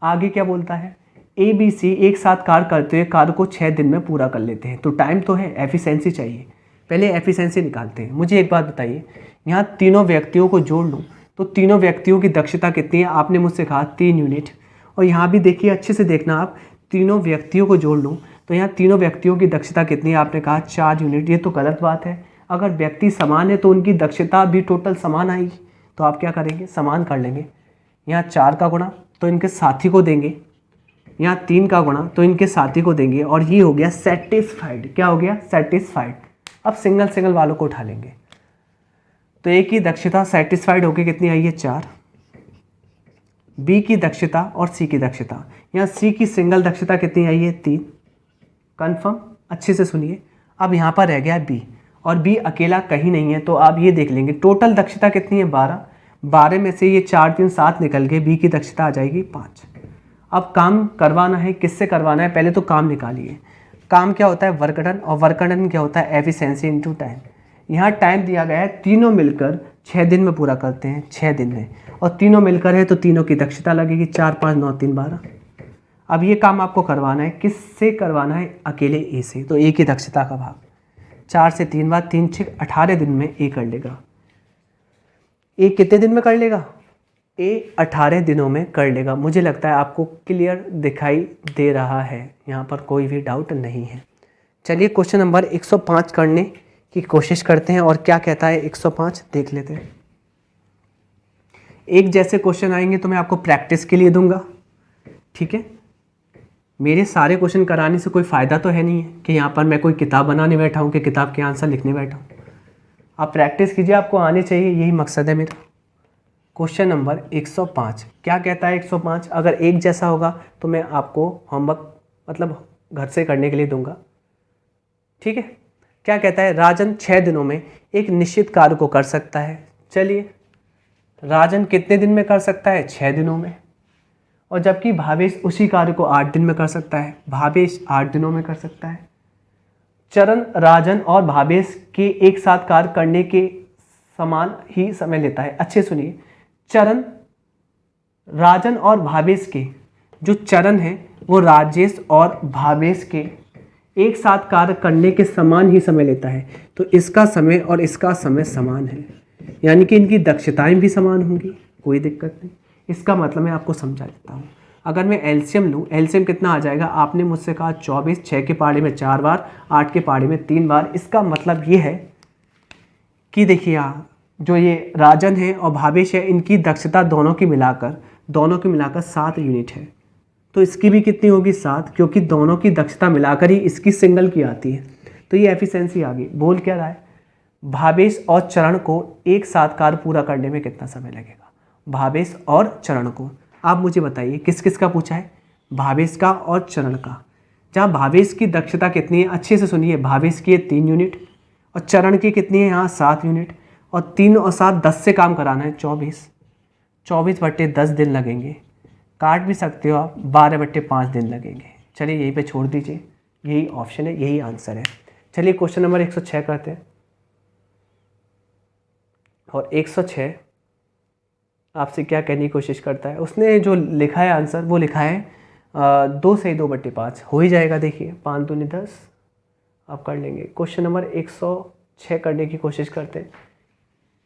आगे क्या बोलता है, ए बी सी एक साथ कार्य करते हुए कार्य को 6 दिन में पूरा कर लेते हैं। तो टाइम तो है, एफिशिएंसी चाहिए, पहले एफिशिएंसी निकालते हैं। मुझे एक बात बताइए, यहाँ तीनों व्यक्तियों को जोड़ लूँ तो तीनों व्यक्तियों की दक्षता कितनी है, आपने मुझसे कहा 3 यूनिट, और यहाँ भी देखिए अच्छे से देखना आप, तीनों व्यक्तियों को जोड़ लूँ तो यहाँ तीनों व्यक्तियों की दक्षता कितनी है, आपने कहा 4 यूनिट। ये तो गलत बात है, अगर व्यक्ति समान है तो उनकी दक्षता भी टोटल समान आएगी, तो आप क्या करेंगे, समान कर लेंगे। यहाँ 4 का गुणा तो इनके साथी को देंगे, यहाँ 3 का गुणा तो इनके साथी को देंगे, और ये हो गया सेटिस्फाइड। क्या हो गया, सेटिस्फाइड। अब सिंगल सिंगल वालों को उठा लेंगे, तो ए की दक्षता सेटिस्फाइड होकर कितनी आई है, 4, बी की दक्षता और सी की दक्षता, यहाँ सी की सिंगल दक्षता कितनी आई है, 3, कन्फर्म, अच्छे से सुनिए। अब यहाँ पर रह गया बी, और बी अकेला कहीं नहीं है, तो आप ये देख लेंगे टोटल दक्षता कितनी है, 12, 12 में से ये 4 3 7 निकल गए, बी की दक्षता आ जाएगी 5। अब काम करवाना है, किससे करवाना है, पहले तो काम निकालिए। काम क्या होता है, वर्क डन, और वर्क डन क्या होता है, एफिशिएंसी इनटू टाइम। यहाँ टाइम दिया गया है, तीनों मिलकर 6 दिन में पूरा करते हैं, 6 दिन में, और तीनों मिलकर है तो तीनों की दक्षता लगेगी 4 5 9 3 12। अब ये काम आपको करवाना है, किससे करवाना है, अकेले ए से, तो ए की दक्षता का भाग 4 से 3 बार 3 6 18 दिन में ए कर लेगा। ए कितने दिन में कर लेगा, ए 18 दिनों में कर लेगा। मुझे लगता है आपको क्लियर दिखाई दे रहा है, यहाँ पर कोई भी डाउट नहीं है। चलिए क्वेश्चन नंबर 105 करने की कोशिश करते हैं, और क्या कहता है 105 देख लेते हैं। एक जैसे क्वेश्चन आएंगे तो मैं आपको प्रैक्टिस के लिए दूंगा, ठीक है। मेरे सारे क्वेश्चन कराने से कोई फ़ायदा तो है नहीं है कि यहाँ पर मैं कोई किताब बनाने बैठा हूँ कि किताब के आंसर लिखने बैठा हूँ। आप प्रैक्टिस कीजिए, आपको आने चाहिए, यही मकसद है मेरा। क्वेश्चन नंबर 105 क्या कहता है, 105 अगर एक जैसा होगा तो मैं आपको होमवर्क मतलब घर से करने के लिए दूंगा, ठीक है। क्या कहता है, राजन 6 दिनों में एक निश्चित कार्य को कर सकता है। चलिए राजन कितने दिन में कर सकता है, 6 दिनों में, और जबकि भावेश उसी कार्य को 8 दिन में कर सकता है, भावेश 8 दिनों में कर सकता है। चरण राजन और भावेश के एक साथ कार्य करने के समान ही समय लेता है। अच्छे सुनिए, चरण राजन और भावेश के जो चरण है वो राजेश और भावेश के एक साथ कार्य करने के समान ही समय लेता है, तो इसका समय और इसका समय समान है, यानी कि इनकी दक्षताएं भी समान होंगी, कोई दिक्कत नहीं। इसका मतलब मैं आपको समझा देता हूँ। अगर मैं एलसीएम लूँ, एलसीएम कितना आ जाएगा, आपने मुझसे कहा 24, 6 के पहाड़े में 4 बार, 8 के पहाड़े में 3 बार। इसका मतलब ये है कि देखिए यहाँ जो ये राजन है और भावेश है, इनकी दक्षता दोनों की मिलाकर 7 यूनिट है, तो इसकी भी कितनी होगी, 7, क्योंकि दोनों की दक्षता मिलाकर ही इसकी सिंगल की आती है। तो ये एफिशिएंसी आ गई। बोल क्या रहा है, भावेश और चरण को एक साथ कार्य पूरा करने में कितना समय लगेगा? भावेश और चरण को, आप मुझे बताइए किस किस का पूछा है? भावेश का और चरण का। जहाँ भावेश की दक्षता कितनी है, अच्छे से सुनिए, भावेश की है 3 यूनिट और चरण की कितनी है यहाँ 7 यूनिट, और 3 और 7 10 से काम कराना है, 24/10 दिन लगेंगे। काट भी सकते हो आप, 12/5 दिन लगेंगे। चलिए यहीं पे छोड़ दीजिए, यही ऑप्शन है, यही आंसर है। चलिए क्वेश्चन नंबर 106 करते हैं। और 106 आपसे क्या कहने की कोशिश करता है, उसने जो लिखा है आंसर वो लिखा है 2 से 2/5 हो ही जाएगा। देखिए 5 दूनी 10, आप कर लेंगे। क्वेश्चन नंबर 106 करने की कोशिश करते हैं।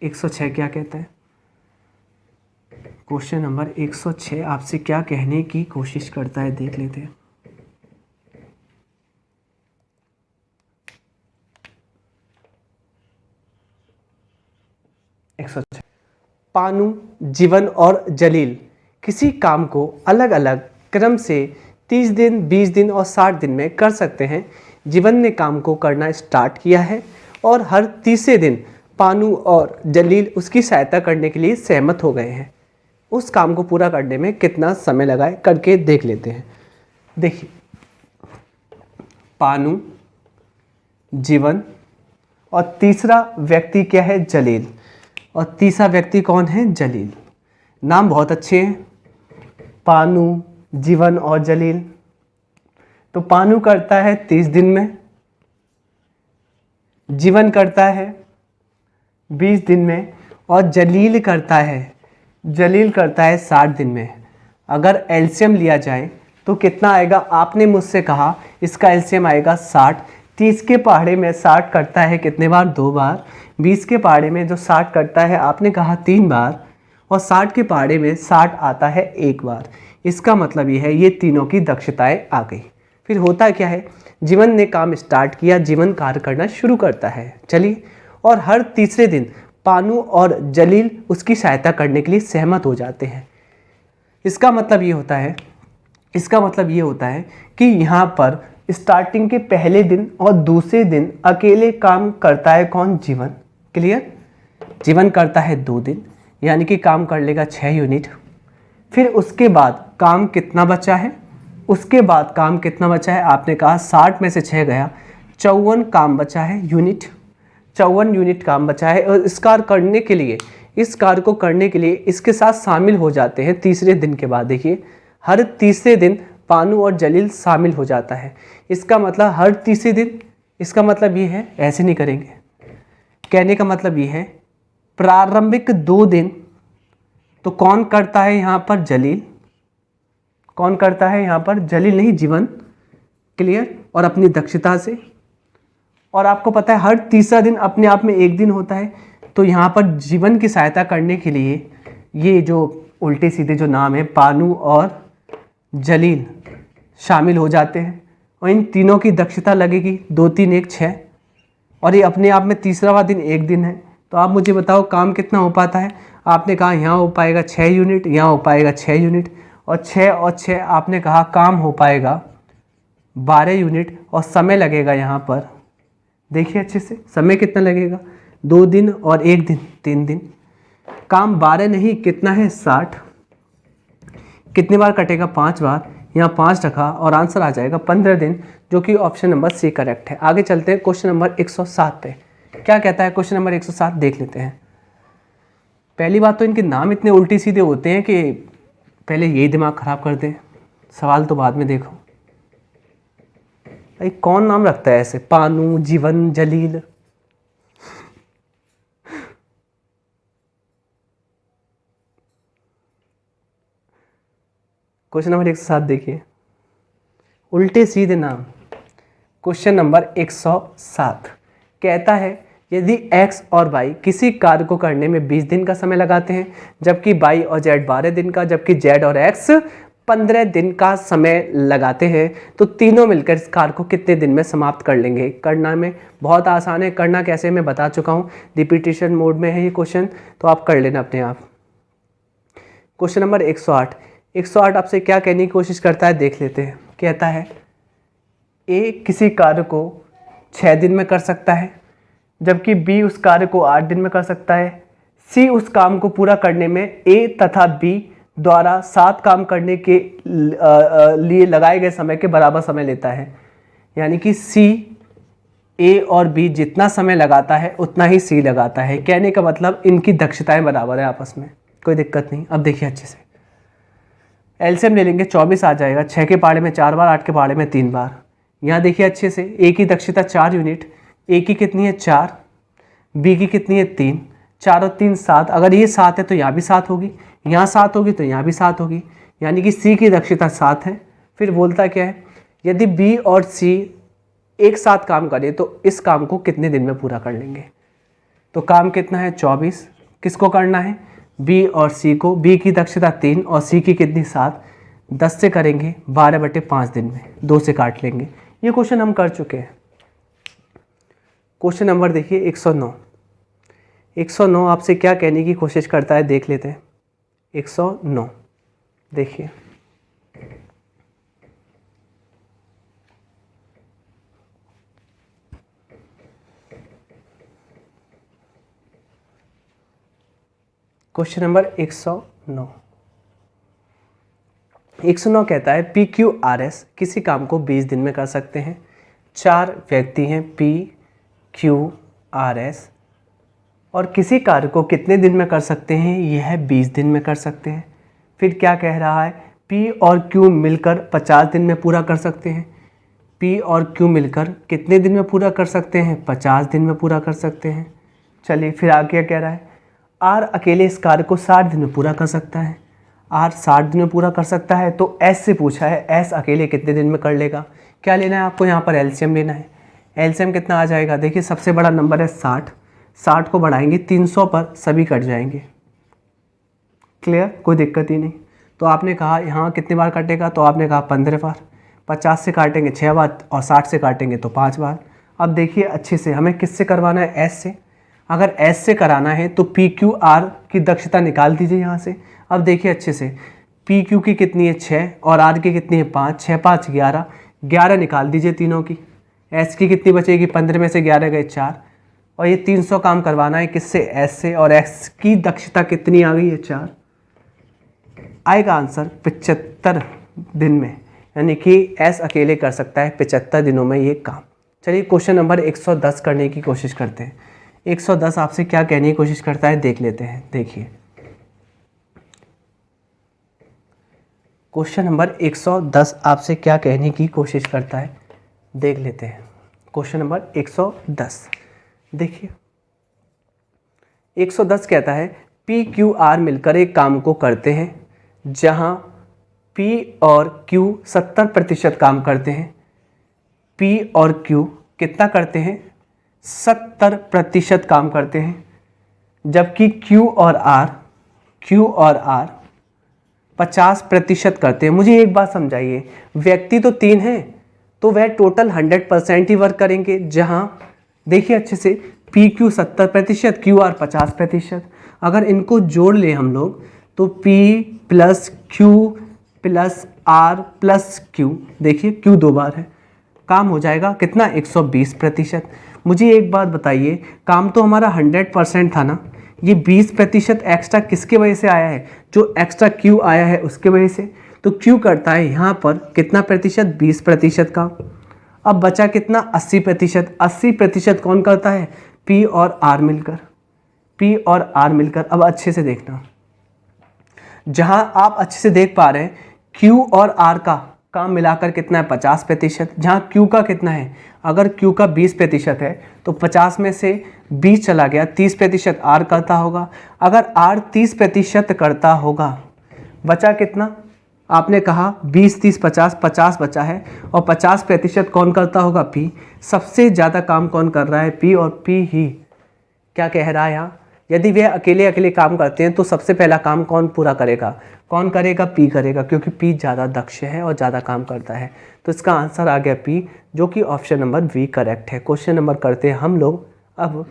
106 क्या कहते हैं? क्वेश्चन नंबर 106 आपसे क्या कहने की कोशिश करता है, देख लेते हैं। पानु, जीवन और जलील किसी काम को अलग अलग क्रम से 30 दिन, 20 दिन और 60 दिन में कर सकते हैं। जीवन ने काम को करना स्टार्ट किया है और हर तीसरे दिन पानु और जलील उसकी सहायता करने के लिए सहमत हो गए हैं। उस काम को पूरा करने में कितना समय लगाए, करके देख लेते हैं। देखिए पानु, जीवन और तीसरा व्यक्ति क्या है? जलील। और तीसरा व्यक्ति कौन है? जलील। नाम बहुत अच्छे हैं, पानु, जीवन और जलील। तो पानु करता है 30 दिन में, जीवन करता है 20 दिन में और जलील करता है 60 दिन में। अगर एलसीएम लिया जाए तो कितना आएगा? आपने मुझसे कहा इसका एलसीएम आएगा 60। 30 के पहाड़े में 60 करता है कितने बार? 2 बार। 20 के पहाड़े में जो 60 करता है आपने कहा 3 बार, और 60 के पहाड़े में 60 आता है 1 बार। इसका मतलब ये है ये तीनों की दक्षताएं आ गई। फिर होता क्या है? जीवन ने काम स्टार्ट किया, जीवन कार्य करना शुरू करता है। चलिए, और हर तीसरे दिन पानु और जलील उसकी सहायता करने के लिए सहमत हो जाते हैं। इसका मतलब ये होता है कि यहाँ पर स्टार्टिंग के पहले दिन और दूसरे दिन अकेले काम करता है कौन? जीवन। क्लियर? जीवन करता है 2 दिन, यानी कि काम कर लेगा 6 यूनिट। फिर उसके बाद काम कितना बचा है? आपने कहा 60 में से 6 गया, 54 काम बचा है यूनिट। 54 यूनिट काम बचा है, और इस कार्य को करने के लिए इसके साथ शामिल हो जाते हैं तीसरे दिन के बाद। देखिए हर तीसरे दिन पानु और जलील शामिल हो जाता है। इसका मतलब हर तीसरे दिन, इसका मतलब ये है, ऐसे नहीं करेंगे, कहने का मतलब ये है प्रारंभिक 2 दिन तो कौन करता है यहाँ पर? जलील। कौन करता है यहाँ पर? जलील नहीं, जीवन। क्लियर? और अपनी दक्षता से। और आपको पता है हर तीसरा दिन अपने आप में 1 दिन होता है, तो यहाँ पर जीवन की सहायता करने के लिए ये जो उल्टे सीधे जो नाम है पानु और जलील शामिल हो जाते हैं, और इन तीनों की दक्षता लगेगी 2, 3, 1, 6, और ये अपने आप में तीसरा दिन 1 दिन है। तो आप मुझे बताओ काम कितना हो पाता है? आपने कहा यहाँ हो पाएगा 6 यूनिट, यहाँ हो पाएगा 6 यूनिट, और 6 और 6 आपने कहा काम हो पाएगा 12 यूनिट, और समय लगेगा यहाँ पर, देखिए अच्छे से समय कितना लगेगा? 2 दिन और 1 दिन, 3 दिन। काम 12 नहीं, कितना है? 60। कितनी बार कटेगा? 5 बार। यहाँ 5 रखा और आंसर आ जाएगा 15 दिन, जो कि ऑप्शन नंबर सी करेक्ट है। आगे चलते हैं क्वेश्चन नंबर 107 पे। क्या कहता है क्वेश्चन नंबर 107? देख लेते हैं। पहली बात तो इनके नाम इतने उल्टे सीधे होते हैं कि पहले यही दिमाग खराब कर दें, सवाल तो बाद में देखो। भाई कौन नाम रखता है ऐसे? पानु, जीवन, जलील। क्वेश्चन नंबर 107 देखिए, उल्टे सीधे नाम। क्वेश्चन नंबर 107 कहता है यदि x और y किसी कार्य को करने में 20 दिन का समय लगाते हैं, जबकि y और z 12 दिन का, जबकि z और x 15 दिन का समय लगाते हैं, तो तीनों मिलकर इस कार्य को कितने दिन में समाप्त कर लेंगे? करना में बहुत आसान है। करना कैसे मैं बता चुका हूँ, रिपीटिशन मोड में है ये क्वेश्चन, तो आप कर लेना अपने आप। क्वेश्चन नंबर 108 आपसे क्या कहने की कोशिश करता है, देख लेते हैं। कहता है ए किसी कार्य को 6 दिन में कर सकता है, जबकि बी उस कार्य को 8 दिन में कर सकता है। सी उस काम को पूरा करने में ए तथा बी द्वारा 7 काम करने के लिए लगाए गए समय के बराबर समय लेता है। यानी कि सी ए और बी जितना समय लगाता है उतना ही सी लगाता है। कहने का मतलब इनकी दक्षताएं बराबर है आपस में, कोई दिक्कत नहीं। अब देखिए अच्छे से एलसीएम ले लेंगे, 24 आ जाएगा। 6 के पहाड़े में 4 बार, 8 के पहाड़े में 3 बार। यहाँ देखिए अच्छे से, ए की दक्षता 4 यूनिट, ए की कितनी है 4, बी की कितनी है 3, 4 और 3 7। अगर ये 7 है तो यहाँ भी 7 होगी, यहाँ 7 होगी तो यहाँ भी 7 होगी, यानी कि सी की दक्षता 7 है। फिर बोलता क्या है, यदि बी और सी एक साथ काम करें तो इस काम को कितने दिन में पूरा कर लेंगे। तो काम कितना है 24, किसको करना है बी और सी को। बी की दक्षता 3 और सी की कितनी 7, 10 से करेंगे 12/5 दिन में, 2 से काट लेंगे। ये क्वेश्चन हम कर चुके हैं। क्वेश्चन नंबर देखिए 109। 109 आपसे क्या कहने की कोशिश करता है देख लेते हैं। 109 देखिए, क्वेश्चन नंबर 109। 109 कहता है पी क्यू आर एस किसी काम को 20 दिन में कर सकते हैं। 4 व्यक्ति हैं पी क्यू आर एस, और किसी कार्य को कितने दिन में कर सकते हैं, यह है 20 दिन में कर सकते हैं। फिर क्या कह रहा है, पी और क्यू मिलकर 50 दिन में पूरा कर सकते हैं। पी और क्यू मिलकर कितने दिन में पूरा कर सकते हैं, 50 दिन में पूरा कर सकते हैं। चलिए फिर आगे क्या कह रहा है, आर अकेले इस कार्य को 60 दिन में पूरा कर सकता है। आर 60 दिन में पूरा कर सकता है, तो एस से पूछा है एस अकेले कितने दिन में कर लेगा। क्या लेना है आपको, यहाँ पर एलसीएम लेना है। एलसीएम कितना आ जाएगा, देखिए सबसे बड़ा नंबर है 60, 60 को बढ़ाएंगे 300 पर, सभी कट जाएंगे। क्लियर, कोई दिक्कत ही नहीं। तो आपने कहा यहाँ कितनी बार कटेगा, तो आपने कहा 15 बार। 50 से काटेंगे 6 बार और 60 से काटेंगे तो 5 बार। अब देखिए अच्छे से, हमें किससे करवाना है, एस से। अगर एस से कराना है तो पी क्यू आर की दक्षता निकाल दीजिए यहाँ से। अब देखिए अच्छे से, पी क्यू की कितनी है 6 और आर की कितनी है 5, 6 5 11, 11 निकाल दीजिए तीनों की। एस की कितनी बचेगी, 15 में से 11 गए 4, और ये 300 काम करवाना है किससे, एस से, और एस की दक्षता कितनी आ गई है 4। आएगा आंसर 75 दिन में, यानी कि एस अकेले कर सकता है 75 दिनों में ये काम। चलिए क्वेश्चन नंबर 110 करने की कोशिश करते हैं। 110 आपसे क्या कहने की कोशिश करता है देख लेते हैं। देखिए क्वेश्चन नंबर 110 आपसे क्या कहने की कोशिश करता है देख लेते हैं। क्वेश्चन नंबर 110 देखिए, 110 कहता है पी क्यू आर मिलकर एक काम को करते हैं जहां पी और क्यू 70% काम करते हैं। पी और क्यू कितना करते हैं, 70% काम करते हैं, जबकि क्यू और आर 50% करते हैं। मुझे एक बात समझाइए, व्यक्ति तो 3 हैं तो वह टोटल 100% ही वर्क करेंगे। जहां देखिए अच्छे से, पी क्यू 70%, क्यू आर 50%। अगर इनको जोड़ लें हम लोग तो P plus Q plus R plus Q, देखिए क्यू 2 बार है, काम हो जाएगा कितना 120%। मुझे एक बात बताइए, काम तो हमारा 100% था ना, ये 20% एक्स्ट्रा किसके वजह से आया है, जो एक्स्ट्रा क्यू आया है उसके वजह से। तो क्यू करता है यहाँ पर कितना प्रतिशत, 20% का। अब बचा कितना, 80%। 80% कौन करता है, पी और आर मिलकर। पी और आर मिलकर, अब अच्छे से देखना, जहां आप अच्छे से देख पा रहे हैं क्यू और आर का काम मिलाकर कितना है 50%। जहां क्यू का कितना है, अगर क्यू का 20% है तो 50 में से 20 चला गया, 30% आर करता होगा। अगर आर 30% करता होगा, बचा कितना, आपने कहा 20 30 50, 50 बचा है, और 50% कौन करता होगा, पी। सबसे ज़्यादा काम कौन कर रहा है, पी, और पी ही क्या कह रहा है यहाँ, यदि वे अकेले अकेले काम करते हैं तो सबसे पहला काम कौन पूरा करेगा, कौन करेगा, पी करेगा, क्योंकि पी ज़्यादा दक्ष है और ज़्यादा काम करता है। तो इसका आंसर आ गया पी, जो कि ऑप्शन नंबर बी करेक्ट है। क्वेश्चन नंबर करते हैं हम लोग अब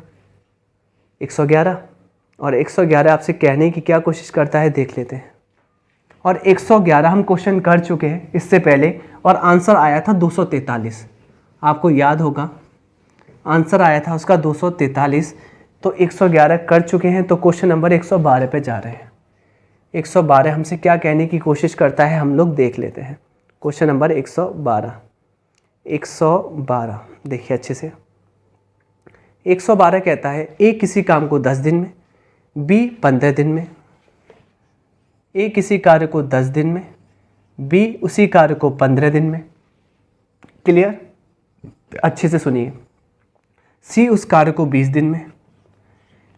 111, और 111 आपसे कहने की क्या कोशिश करता है देख लेते हैं। और 111 हम क्वेश्चन कर चुके हैं इससे पहले, और आंसर आया था 243। आपको याद होगा आंसर आया था उसका 243, तो 111 कर चुके हैं। तो क्वेश्चन नंबर 112 पे जा रहे हैं। 112 हमसे क्या कहने की कोशिश करता है हम लोग देख लेते हैं। क्वेश्चन नंबर 112 देखिए अच्छे से। 112 कहता है ए किसी काम को 10 दिन में, बी 15 दिन में। ए किसी कार्य को 10 दिन में, बी उसी कार्य को 15 दिन में। क्लियर? अच्छे से सुनिए। सी उस कार्य को 20 दिन में।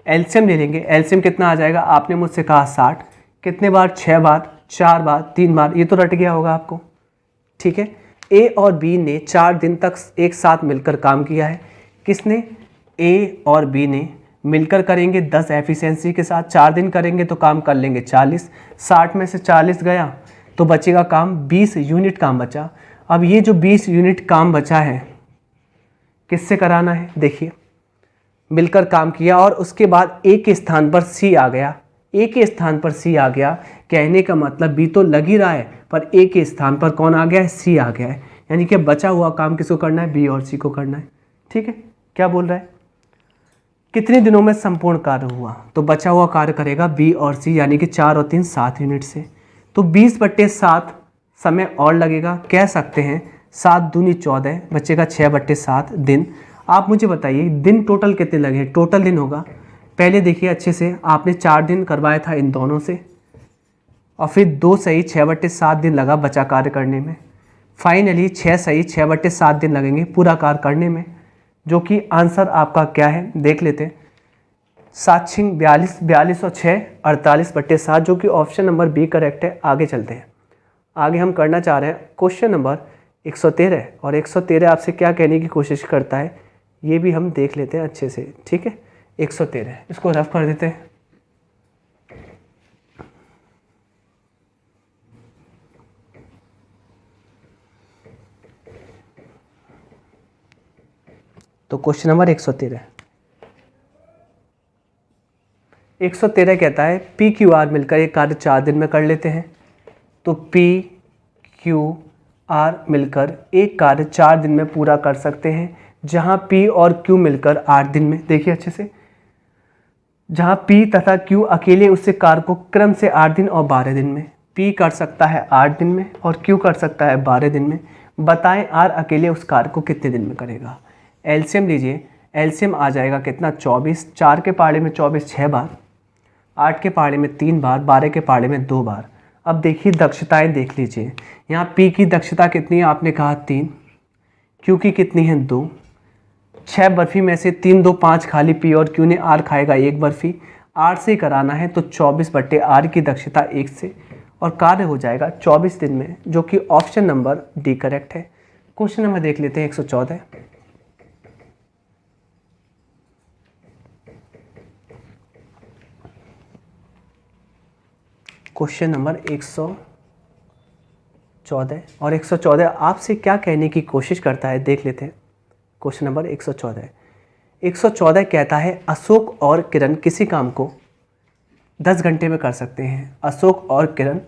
एलसीएम ले लेंगे। एलसीएम कितना आ जाएगा? आपने मुझसे कहा 60। कितने बार? 6 बार, 4 बार, 3 बार। ये तो रट गया होगा आपको। ठीक है। ए और बी ने 4 दिन तक एक साथ मिलकर काम किया है। किसने? ए और बी ने मिलकर करेंगे 10 एफिशिएंसी के साथ। 4 दिन करेंगे तो काम कर लेंगे 40। 60 में से 40 गया तो बचेगा काम 20 यूनिट काम बचा। अब ये जो 20 यूनिट काम बचा है किससे कराना है? देखिए, मिलकर काम किया और उसके बाद ए के स्थान पर सी आ गया। ए के स्थान पर सी आ गया, कहने का मतलब बी तो लग ही रहा है, पर ए के स्थान पर कौन आ गया है? सी आ गया है। यानी कि बचा हुआ काम किसको करना है? बी और सी को करना है। ठीक है। क्या बोल रहा है? कितने दिनों में संपूर्ण कार्य हुआ? तो बचा हुआ कार्य करेगा बी और सी, यानी कि 4 और 3 7 यूनिट से। तो 20/7 समय और लगेगा। कह सकते हैं 7 दूनी 14, बचेगा 6/7 दिन। आप मुझे बताइए दिन टोटल कितने लगे? टोटल दिन होगा, पहले देखिए अच्छे से, आपने 4 दिन करवाया था इन दोनों से और फिर 2 सही 6/7 दिन लगा बचा कार्य करने में। फाइनली 6 सही 6/7 दिन लगेंगे पूरा कार्य करने में, जो कि आंसर आपका क्या है देख लेते हैं। 7 छिंग 42, 42 और 6 48/7, जो कि ऑप्शन नंबर बी करेक्ट है। आगे चलते हैं। आगे हम करना चाह रहे हैं क्वेश्चन नंबर 113, और 113 आपसे क्या कहने की कोशिश करता है ये भी हम देख लेते हैं अच्छे से। ठीक है। 113 इसको रफ कर देते हैं। तो क्वेश्चन नंबर 113 कहता है पी क्यू आर मिलकर एक कार्य 4 दिन में कर लेते हैं। तो पी क्यू आर मिलकर एक कार्य 4 दिन में पूरा कर सकते हैं, जहां पी और क्यू मिलकर 8 दिन में। देखिए अच्छे से, जहां पी तथा क्यू अकेले उससे कार्य को क्रम से 8 दिन और 12 दिन में। पी कर सकता है 8 दिन में और क्यू कर सकता है 12 दिन में। बताएं आर अकेले उस कार्य को कितने दिन में करेगा? एलसीएम लीजिए। एलसीएम आ जाएगा कितना? 24। 4 के पहाड़े में 24 6 बार, 8 के पहाड़े में 3 बार, 12 के पहाड़े में 2 बार। अब देखिए दक्षताएं देख लीजिए। यहाँ पी की दक्षता कितनी है? आपने कहा 3। क्यू की कितनी है? 2। 6 बर्फी में से 3 2 5 खाली पी और क्यू ने, आर खाएगा 1 बर्फी। आर से कराना है तो 24/8 की दक्षता 1 से, और कार्य हो जाएगा 24 दिन में, जो कि ऑप्शन नंबर डी करेक्ट है। क्वेश्चन नंबर देख लेते हैं 114। क्वेश्चन नंबर 114, और 114 आपसे क्या कहने की कोशिश करता है देख लेते हैं। क्वेश्चन नंबर 114 कहता है अशोक और किरण किसी काम को 10 घंटे में कर सकते हैं। अशोक और किरण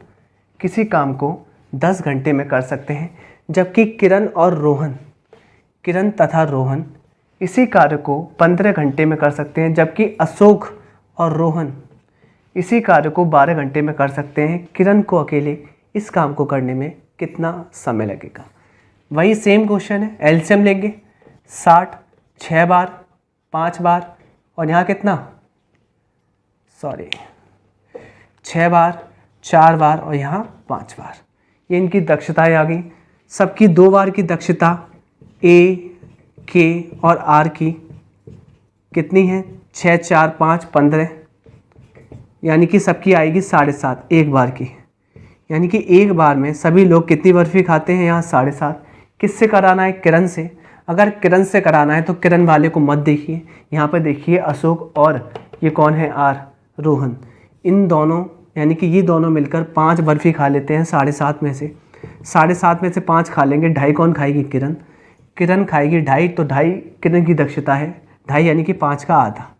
किसी काम को 10 घंटे में कर सकते हैं, जबकि किरण तथा रोहन इसी कार्य को 15 घंटे में कर सकते हैं, जबकि अशोक और रोहन इसी कार्य को 12 घंटे में कर सकते हैं। किरण को अकेले इस काम को करने में कितना समय लगेगा? वही सेम क्वेश्चन है। एलसीएम लेंगे। 60 6 बार, 5 बार, और यहाँ कितना? 6 बार, 4 बार, और यहाँ 5 बार। ये इनकी दक्षताएं आ गई। सबकी 2 बार की दक्षता ए, के और आर की कितनी है? 6 4 5 15, यानी कि सबकी आएगी 7.5 एक बार की। यानी कि एक बार में सभी लोग कितनी बर्फ़ी खाते हैं? यहाँ 7.5। किससे कराना है? किरण से। अगर किरण से कराना है तो किरण वाले को मत देखिए, यहाँ पर देखिए अशोक और ये कौन है? आर, रोहन। इन दोनों यानी कि ये दोनों मिलकर 5 बर्फ़ी खा लेते हैं 7.5 में से। 7.5 में से 5 खा लेंगे, 2.5 कौन खाएगी? किरण। किरण खाएगी 2.5, तो 2.5 किरण की दक्षता है 2.5, यानी कि 5 का आधा।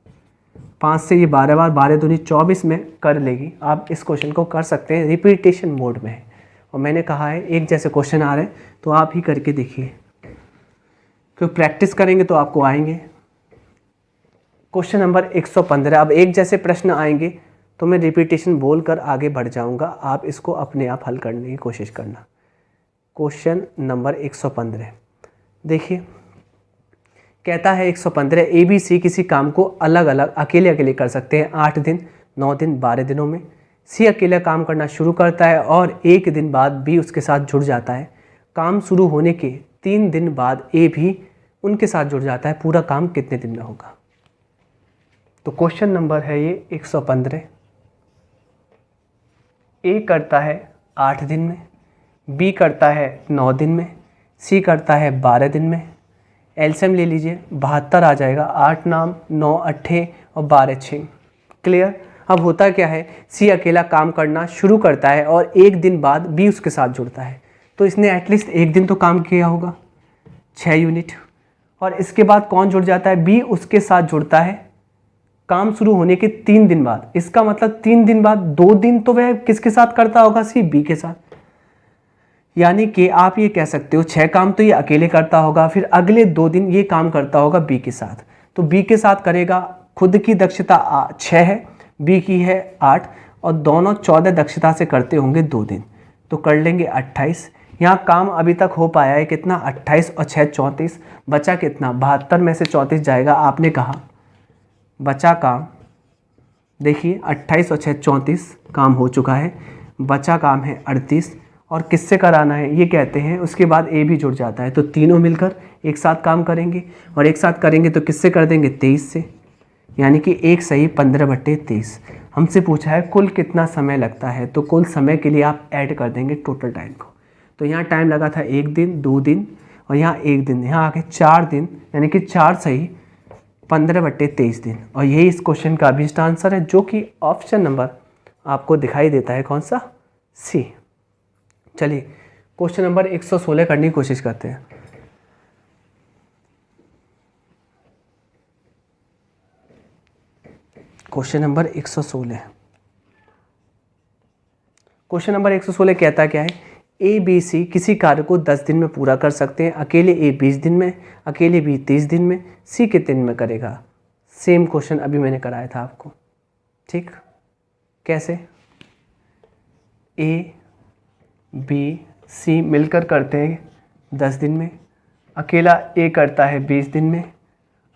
5 से ये 12 बार, 12 दूनी 24 में कर लेगी। आप इस क्वेश्चन को कर सकते हैं, रिपीटेशन मोड में है। और मैंने कहा है एक जैसे क्वेश्चन आ रहे हैं तो आप ही करके देखिए, क्योंकि प्रैक्टिस करेंगे तो आपको आएंगे। Question number 115। अब एक जैसे प्रश्न आएंगे तो मैं रिपीटेशन बोलकर आगे बढ़ जाऊंगा, आप इसको अपने आप हल करने की कोशिश करना। क्वेश्चन नंबर 115 देखिए, कहता है 115 ABC किसी काम को अलग अलग अकेले अकेले कर सकते हैं 8 दिन, 9 दिन, 12 दिनों में। C अकेला काम करना शुरू करता है और 1 दिन बाद B उसके साथ जुड़ जाता है। काम शुरू होने के 3 दिन बाद A भी उनके साथ जुड़ जाता है। पूरा काम कितने दिन में होगा? तो क्वेश्चन नंबर है ये 115। A करता है 8 दिन में, B करता है 9 दिन में, C करता है 12 दिन में। एलसीएम ले लीजिए, 72 आ जाएगा। 8 नाम, 9 अट्ठे और 12 6। क्लियर? अब होता क्या है, C अकेला काम करना शुरू करता है और 1 दिन बाद B उसके साथ जुड़ता है, तो इसने एटलीस्ट 1 दिन तो काम किया होगा, 6 यूनिट। और इसके बाद कौन जुड़ जाता है? B उसके साथ जुड़ता है काम शुरू होने के 3 दिन बाद। इसका मतलब 3 दिन बाद 2 दिन तो वह किसके साथ करता होगा? C B के साथ। यानी कि आप ये कह सकते हो 6 काम तो ये अकेले करता होगा, फिर अगले 2 दिन ये काम करता होगा B के साथ। तो B के साथ करेगा, खुद की दक्षता 6 है, B की है 8, और दोनों 14 दक्षता से करते होंगे 2 दिन, तो कर लेंगे 28। यहाँ काम अभी तक हो पाया है कितना? 28 और 6 34, बचा कितना? 72 में से 34 जाएगा। आपने कहा बचा काम, देखिए 28 और 6 34 काम हो चुका है, बचा काम है 38। और किससे कराना है ये कहते हैं, उसके बाद A भी जुड़ जाता है, तो तीनों मिलकर एक साथ काम करेंगे, और एक साथ करेंगे तो किससे कर देंगे? 23 से। यानी कि 1 सही 15/23। हमसे पूछा है कुल कितना समय लगता है, तो कुल समय के लिए आप ऐड कर देंगे टोटल टाइम को। तो यहाँ टाइम लगा था 1 दिन, 2 दिन, और यहाँ 1 दिन, यहाँ आके 4 दिन, यानी कि 4 सही 15/23 दिन। और यही इस क्वेश्चन का अभी आंसर है, जो कि ऑप्शन नंबर आपको दिखाई देता है, कौन सा? C। चलिए क्वेश्चन नंबर 116 करने की कोशिश करते हैं। Question number 116। क्वेश्चन नंबर 116 कहता क्या है? A B C किसी कार्य को 10 दिन में पूरा कर सकते हैं। अकेले A 20 दिन में, अकेले B 30 दिन में, C कितने दिन में करेगा? सेम क्वेश्चन अभी मैंने कराया था आपको, ठीक? कैसे? A B C मिलकर करते हैं 10 दिन में, अकेला A करता है 20 दिन में,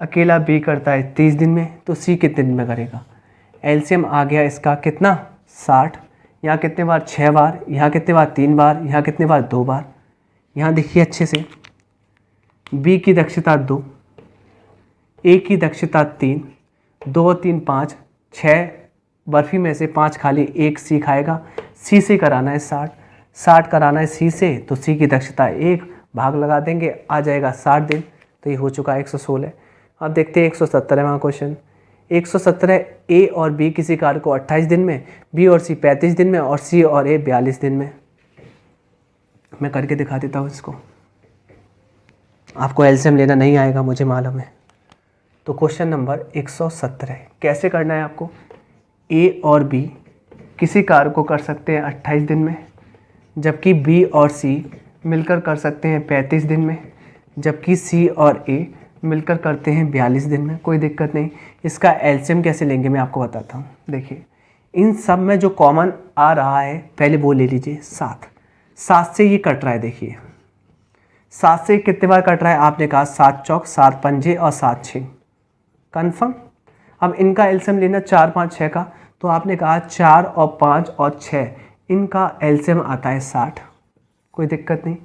अकेला B करता है 30 दिन में, तो C कितने दिन में करेगा? एलसीएम आ गया इसका कितना? 60। यहाँ कितने बार? 6 बार। यहाँ कितने बार? 3 बार। यहाँ कितने बार? 2 बार। यहाँ देखिए अच्छे से, B की दक्षता 2, A की दक्षता 3, 2 और 3 5, 6 बर्फ़ी में से 5 खाली, 1 C खाएगा। C से कराना है 60, 60 कराना है C से, तो C की दक्षता 1, भाग लगा देंगे, आ जाएगा 60 दिन। तो ये हो चुका है 116। अब देखते हैं 117वां क्वेश्चन। 117 A और B किसी कार्य को 28 दिन में, B और C 35 दिन में, और C और A 42 दिन में। मैं करके दिखा देता हूँ इसको, आपको एलसीएम लेना नहीं आएगा मुझे मालूम है। तो क्वेश्चन नंबर 117 कैसे करना है आपको? A और B किसी कार्य को कर सकते हैं 28 दिन में, जबकि B और C मिलकर कर सकते हैं 35 दिन में, जबकि C और A मिलकर करते हैं 42 दिन में। कोई दिक्कत नहीं। इसका एलसीएम कैसे लेंगे मैं आपको बताता हूँ। देखिए इन सब में जो कॉमन आ रहा है पहले वो ले लीजिए, 7। 7 से ये कट रहा है, देखिए 7 से कितने बार कट रहा है? आपने कहा 7 चौक 7 पंजे और 7 6, कन्फर्म। अब इनका एलसीएम लेना 4 5 6 का, तो आपने कहा 4 और 5 और 6, इनका एलसीएम आता है 60। कोई दिक्कत नहीं।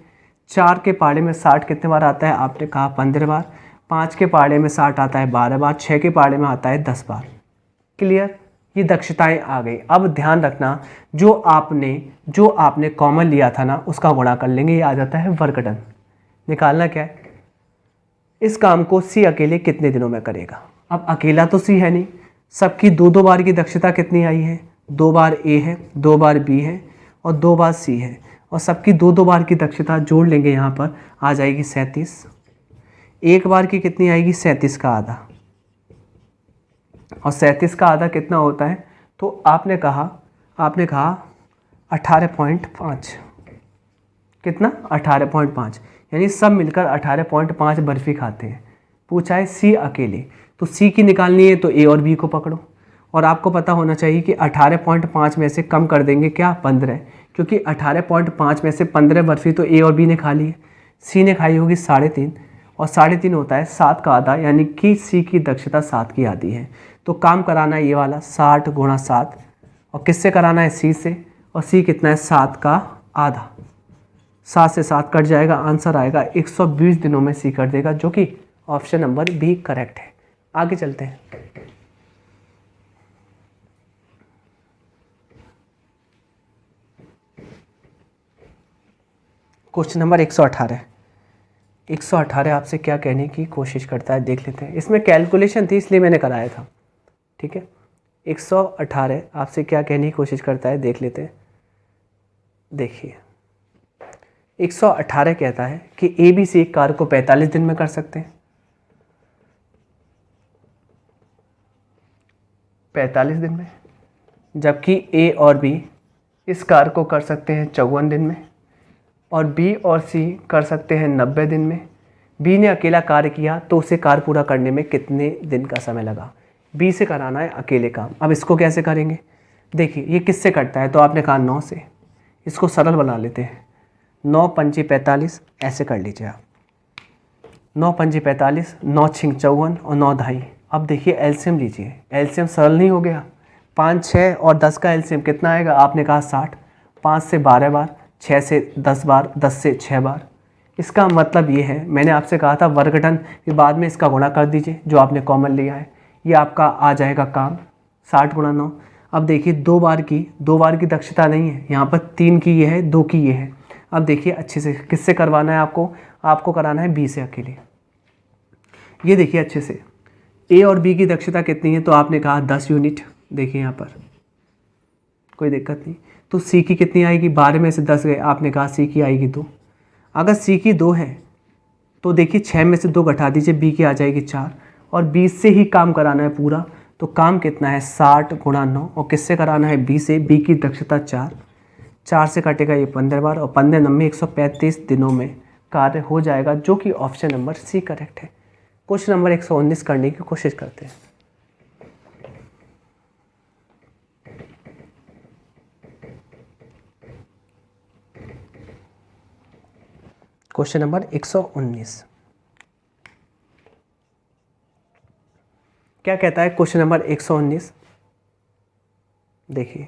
4 के पाड़े में 60 कितने बार आता है? आपने कहा 15 बार। 5 के पाड़े में 60 आता है 12 बार। 6 के पाड़े में आता है 10 बार। क्लियर? ये दक्षताएं आ गई। अब ध्यान रखना, जो आपने कॉमन लिया था ना, उसका गुणा कर लेंगे, ये आ जाता है वर्क डन। निकालना क्या है? इस काम को C अकेले कितने दिनों में करेगा? अब अकेला तो C है नहीं, सबकी 2-2 बार की दक्षता कितनी आई है? 2 बार A है, 2 बार B है और 2 बार C है, और सबकी 2-2 बार की दक्षता जोड़ लेंगे, यहाँ पर आ जाएगी 37। एक बार की कितनी आएगी? 37 का आधा, और 37 का आधा कितना होता है? तो आपने कहा 18.5। कितना? 18.5, यानी सब मिलकर 18.5 बर्फ़ी खाते हैं। पूछा है C अकेले, तो सी की निकालनी है तो ए और बी को पकड़ो, और आपको पता होना चाहिए कि 18.5 में से कम कर देंगे क्या 15, क्योंकि 18.5 में से 15 बर्फ़ी तो ए और बी ने खा ली है, सी ने खाई होगी 3.5, और 3.5 होता है 7 का आधा, यानी कि सी की दक्षता 7 की आधी है। तो काम कराना है ये वाला 60 गुणा 7, और किससे कराना है सी से, और सी कितना है 7 का आधा, 7 से 7 कट जाएगा, आंसर आएगा 120 दिनों में सी कर देगा, जो कि ऑप्शन नंबर बी करेक्ट है। आगे चलते हैं। क्वेश्चन नंबर 118 आपसे क्या कहने की कोशिश करता है देख लेते हैं। इसमें कैलकुलेशन थी इसलिए मैंने कराया था, ठीक है। 118 आपसे क्या कहने की कोशिश करता है देख लेते हैं। देखिए 118 कहता है कि ए बी सी एक कार्य को 45 दिन में कर सकते हैं, 45 दिन में, जबकि ए और बी इस कार्य को कर सकते हैं 54 दिन में, और बी और सी कर सकते हैं 90 दिन में। बी ने अकेला कार्य किया तो उसे कार्य पूरा करने में कितने दिन का समय लगा। बी से कराना है अकेले काम। अब इसको कैसे करेंगे, देखिए ये किससे कटता है, तो आपने कहा 9 से, इसको सरल बना लेते हैं। 9 पंची 45, ऐसे कर लीजिए आप, 9 पंची 45, 9 छिंग 54 और 9 ढाई। अब देखिए एलसीएम लीजिए, एलसीएम सरल नहीं हो गया, 5 6 और 10 का एलसीएम कितना आएगा, आपने कहा 60, 5 से 12 बार, 6 से 10 बार, 10 से 6 बार। इसका मतलब ये है, मैंने आपसे कहा था वर्गटन के बाद में इसका गुणा कर दीजिए, जो आपने कॉमन लिया है, ये आपका आ जाएगा काम 60 गुणा 9। अब देखिए दो बार की दक्षता नहीं है यहाँ पर, 3 की ये है, 2 की ये है। अब देखिए अच्छे से किससे करवाना है आपको कराना है बी से अकेले। ये देखिए अच्छे से, ए और बी की दक्षता कितनी है, तो आपने कहा 10 यूनिट, देखिए यहाँ पर कोई दिक्कत नहीं। तो सी की कितनी आएगी, 12 में से 10 गए, आपने कहा सी की आएगी 2। अगर सी की 2 है तो देखिए 6 में से 2 घटा दीजिए, बी की आ जाएगी 4, और 20 से ही काम कराना है पूरा। तो काम कितना है 60 गुणा 9, और किससे कराना है बी से, बी की दक्षता 4 से कटेगा ये 15 बार, और 15 नंबे 135 दिनों में कार्य हो जाएगा, जो कि ऑप्शन नंबर सी करेक्ट है। क्वेश्चन नंबर 119 करने की कोशिश करते हैं। क्वेश्चन नंबर 119 क्या कहता है, क्वेश्चन नंबर 119 देखिए,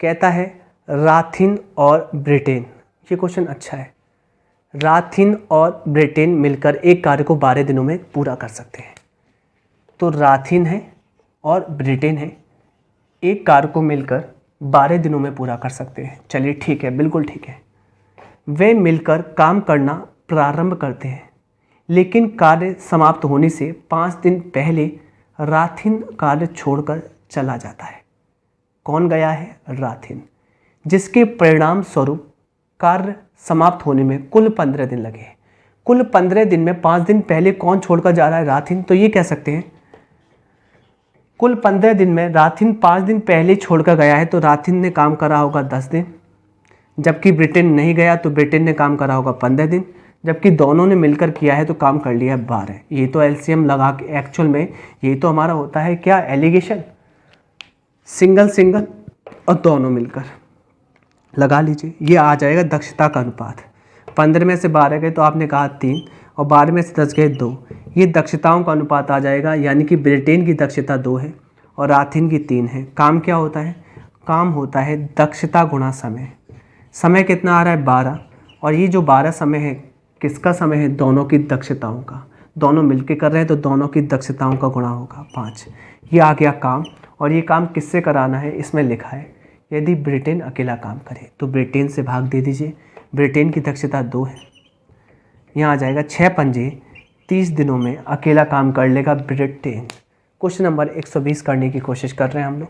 कहता है राथिन और ब्रिटेन, ये क्वेश्चन अच्छा है। राथिन और ब्रिटेन मिलकर एक कार्य को 12 दिनों में पूरा कर सकते हैं। तो राथिन है और ब्रिटेन है, एक कार्य को मिलकर 12 दिनों में पूरा कर सकते हैं। चलिए ठीक है, बिल्कुल ठीक है। वे मिलकर काम करना प्रारंभ करते हैं, लेकिन कार्य समाप्त होने से 5 दिन पहले राथिन कार्य छोड़कर चला जाता है। कौन गया है, राथिन, जिसके परिणाम स्वरूप कार्य समाप्त होने में कुल 15 दिन लगे। कुल 15 दिन में 5 दिन पहले कौन छोड़कर जा रहा है, राथिन। तो ये कह सकते हैं कुल 15 दिन में राथिन 5 दिन पहले छोड़कर गया है, तो राथिन ने काम करा होगा 10 दिन, जबकि ब्रिटेन नहीं गया तो ब्रिटेन ने काम करा होगा 15 दिन, जबकि दोनों ने मिलकर किया है तो काम कर लिया है 12। ये तो एलसीएम लगा के एक्चुअल में ये तो हमारा होता है क्या, एलिगेशन, सिंगल और दोनों मिलकर लगा लीजिए, ये आ जाएगा दक्षता का अनुपात। 15 में से 12 गए तो आपने कहा 3, और 12 में से 10 गए 2, ये दक्षताओं का अनुपात आ जाएगा, यानी कि ब्रिटेन की दक्षता 2 है और राथिन की 3 है। काम क्या होता है, काम होता है दक्षता गुणा समय। समय कितना आ रहा है 12, और ये जो 12 समय है किसका समय है, दोनों की दक्षताओं का। दोनों मिलके कर रहे हैं तो दोनों की दक्षताओं का गुणा होगा 5। ये आ गया काम, और ये काम किससे कराना है, इसमें लिखा है यदि ब्रिटेन अकेला काम करे तो ब्रिटेन से भाग दे दीजिए। ब्रिटेन की दक्षता 2 है, यहाँ आ जाएगा 6 पंजे 30 दिनों में अकेला काम कर लेगा ब्रिटेन। क्वेश्चन नंबर 120 करने की कोशिश कर रहे हैं हम लोग,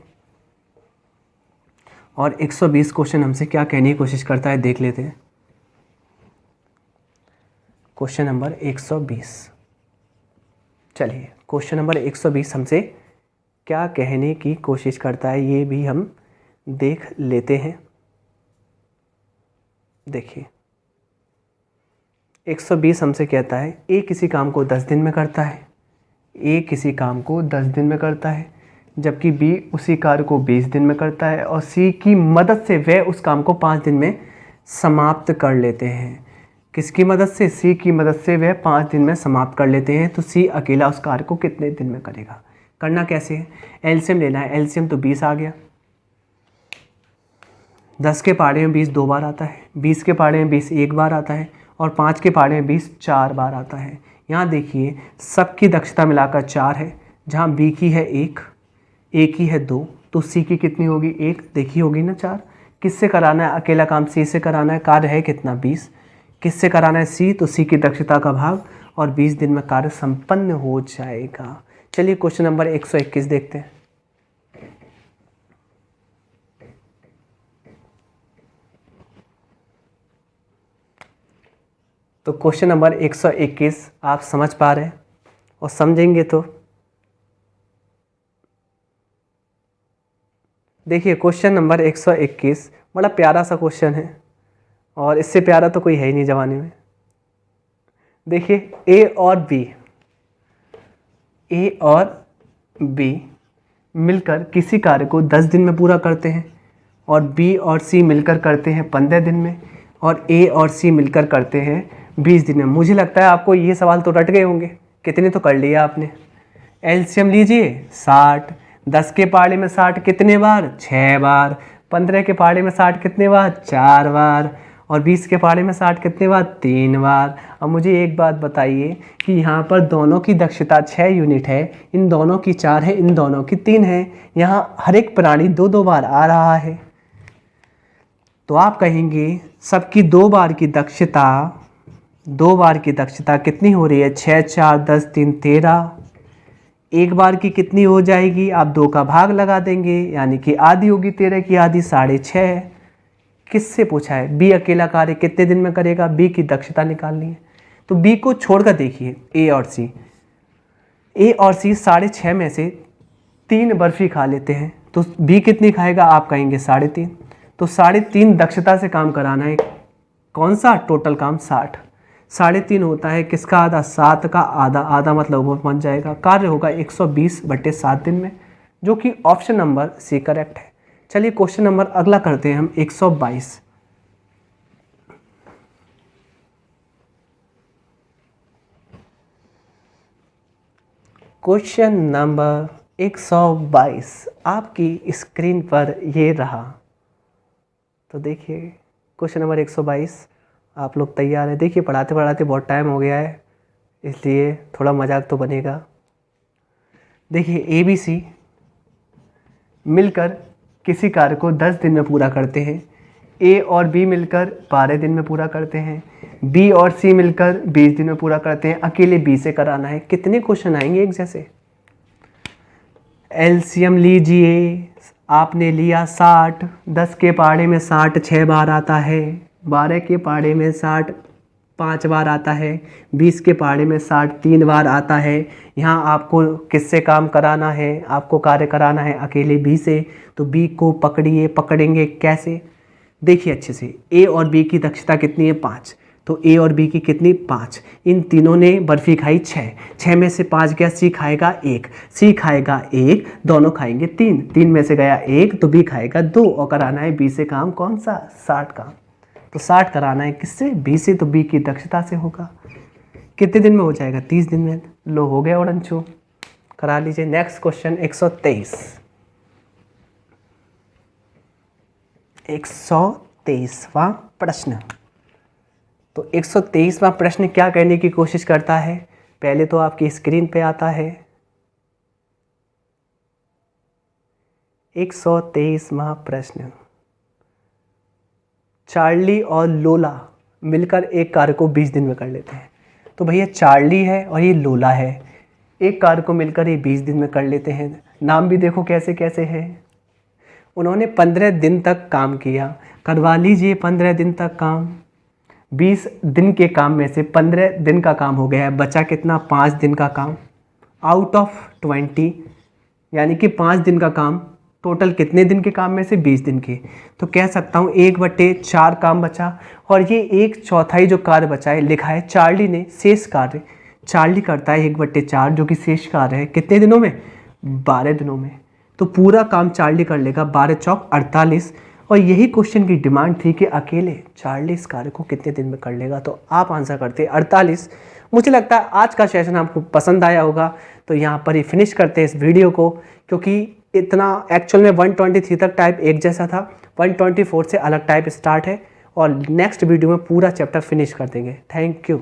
और 120 क्वेश्चन हमसे क्या कहने की कोशिश करता है देख लेते हैं। क्वेश्चन नंबर 120, चलिए क्वेश्चन नंबर 120 हमसे क्या कहने की कोशिश करता है ये भी हम देख लेते हैं। देखिए 120 हमसे कहता है ए किसी काम को 10 दिन में करता है, ए किसी काम को 10 दिन में करता है, जबकि बी उसी कार्य को 20 दिन में करता है, और सी की मदद से वह उस काम को 5 दिन में समाप्त कर लेते हैं। किसकी मदद से? सी की मदद से वह 5 दिन में समाप्त कर लेते हैं। तो सी अकेला उस कार्य को कितने दिन में करेगा? करना कैसे है? एलसीएम लेना है। एलसीएम तो 20 आ गया, 10 के पहाड़े में 20 2 बार आता है, 20 के पहाड़े में 20 1 बार आता है, और 5 के पहाड़े में 20 4 बार आता है। यहाँ देखिए सबकी दक्षता मिलाकर 4 है, जहाँ बी की है 1, ए की है 2, तो सी की कितनी होगी? 1, देखी होगी ना 4। किससे कराना है अकेला काम? सी से कराना है। कार्य है कितना? 20। किससे कराना है? सी, तो सी की दक्षता का भाग, और 20 दिन में कार्य संपन्न हो जाएगा। चलिए क्वेश्चन नंबर 121 देखते हैं। तो क्वेश्चन नंबर 121 आप समझ पा रहे हैं, और समझेंगे तो देखिए क्वेश्चन नंबर 121 बड़ा प्यारा सा क्वेश्चन है, और इससे प्यारा तो कोई है ही नहीं ज़माने में। देखिए ए और बी मिलकर किसी कार्य को 10 दिन में पूरा करते हैं, और बी और सी मिलकर करते हैं 15 दिन में, और ए और सी मिलकर करते हैं 20 दिन में। मुझे लगता है आपको ये सवाल तो रट गए होंगे, कितने तो कर लिया आपने। एलसीएम लीजिए 60, 10 के पहाड़े में 60 कितने बार? 6 बार। 15 के पहाड़े में 60 कितने बार? 4 बार। और 20 के पहाड़े में 60 कितने बार? 3 बार। अब मुझे एक बात बताइए कि यहाँ पर दोनों की दक्षता 6 यूनिट है, इन दोनों की 4 है, इन दोनों की 3 है, यहाँ हर एक प्राणी 2-2 बार आ रहा है, तो आप कहेंगे सबकी 2 बार की दक्षता कितनी हो रही है? 6 4 10 3 13। एक बार की कितनी हो जाएगी? आप 2 का भाग लगा देंगे, यानी कि आधी होगी, 13 की आधी 6.5। किससे पूछा है? बी अकेला कार्य कितने दिन में करेगा? बी की दक्षता निकालनी है। तो बी को छोड़कर देखिए ए और सी 6.5 में से 3 बर्फी खा लेते हैं, तो बी कितनी खाएगा? आप कहेंगे 3.5। तो 3.5 दक्षता से काम कराना है। कौन सा? टोटल काम 60। 3.5 होता है किसका आधा? 7 का आधा। आधा मतलब वो बन जाएगा। कार्य होगा 120/7 दिन में, जो कि ऑप्शन नंबर सी करेक्ट है। चलिए क्वेश्चन नंबर अगला करते हैं हम 122। क्वेश्चन नंबर 122 आपकी स्क्रीन पर ये रहा। तो देखिए क्वेश्चन नंबर 122, आप लोग तैयार हैं? देखिए पढ़ाते पढ़ाते बहुत टाइम हो गया है, इसलिए थोड़ा मजाक तो बनेगा। देखिए ए बी सी मिलकर किसी कार्य को 10 दिन में पूरा करते हैं, ए और बी मिलकर 12 दिन में पूरा करते हैं, बी और सी मिलकर 20 दिन में पूरा करते हैं। अकेले बी से कराना है। कितने क्वेश्चन आएंगे एक जैसे? एलसीएम लीजिए, आपने लिया 60, 10 के पहाड़े में 60 6 बार आता है, 12 के पहाड़े में 60 5 बार आता है, 20 के पहाड़े में 60 3 बार आता है। यहाँ आपको किससे काम कराना है? आपको कार्य कराना है अकेले बी से, तो बी को पकड़ेंगे कैसे? देखिए अच्छे से, ए और बी की दक्षता कितनी है? 5। तो ए और बी की कितनी? 5। इन तीनों ने बर्फी खाई 6 में से 5 गया, सी खाएगा 1, सी खाएगा 1, दोनों खाएंगे 3 में से गया 1, तो बी खाएगा 2, और कराना है बी से काम कौन सा? 60 काम। तो 60 कराना है किससे? बी से, तो बी की दक्षता से होगा। कितने दिन में हो जाएगा? 30 दिन में। लो हो गया उड़नछू, करा लीजिए। नेक्स्ट क्वेश्चन 123वां प्रश्न। तो 123वां प्रश्न क्या करने की कोशिश करता है? पहले तो आपकी स्क्रीन पे आता है 123वां प्रश्न। चार्ली और लोला मिलकर एक कार्य को 20 दिन में कर लेते हैं। तो भैया चार्ली है और ये लोला है, एक कार्य को मिलकर ये 20 दिन में कर लेते हैं। नाम भी देखो कैसे कैसे हैं। उन्होंने 15 दिन तक काम किया। करवा लीजिए 15 दिन तक काम। 20 दिन के काम में से 15 दिन का काम हो गया है, बचा कितना? 5 दिन का काम आउट ऑफ 20, यानी कि 5 दिन का काम। टोटल कितने दिन के काम में से? 20 दिन के। तो कह सकता हूँ 1/4 काम बचा, और ये 1/4 जो कार्य बचा है लिखा है चार्ली ने शेष कार्य चार्ली करता है 1/4 जो कि शेष कार्य है कितने दिनों में, 12 दिनों में। तो पूरा काम चार्ली कर लेगा, 12 चौक 48। और यही क्वेश्चन की डिमांड थी कि अकेले चार्ली इस कार्य को कितने दिन में कर लेगा। तो आप आंसर करते 48। मुझे लगता है आज का सेशन आपको पसंद आया होगा। तो यहाँ पर ही फिनिश करते हैं इस वीडियो को, क्योंकि इतना एक्चुअल में 123 तक टाइप एक जैसा था, 124 से अलग टाइप स्टार्ट है। और नेक्स्ट वीडियो में पूरा चैप्टर फिनिश कर देंगे। Thank you.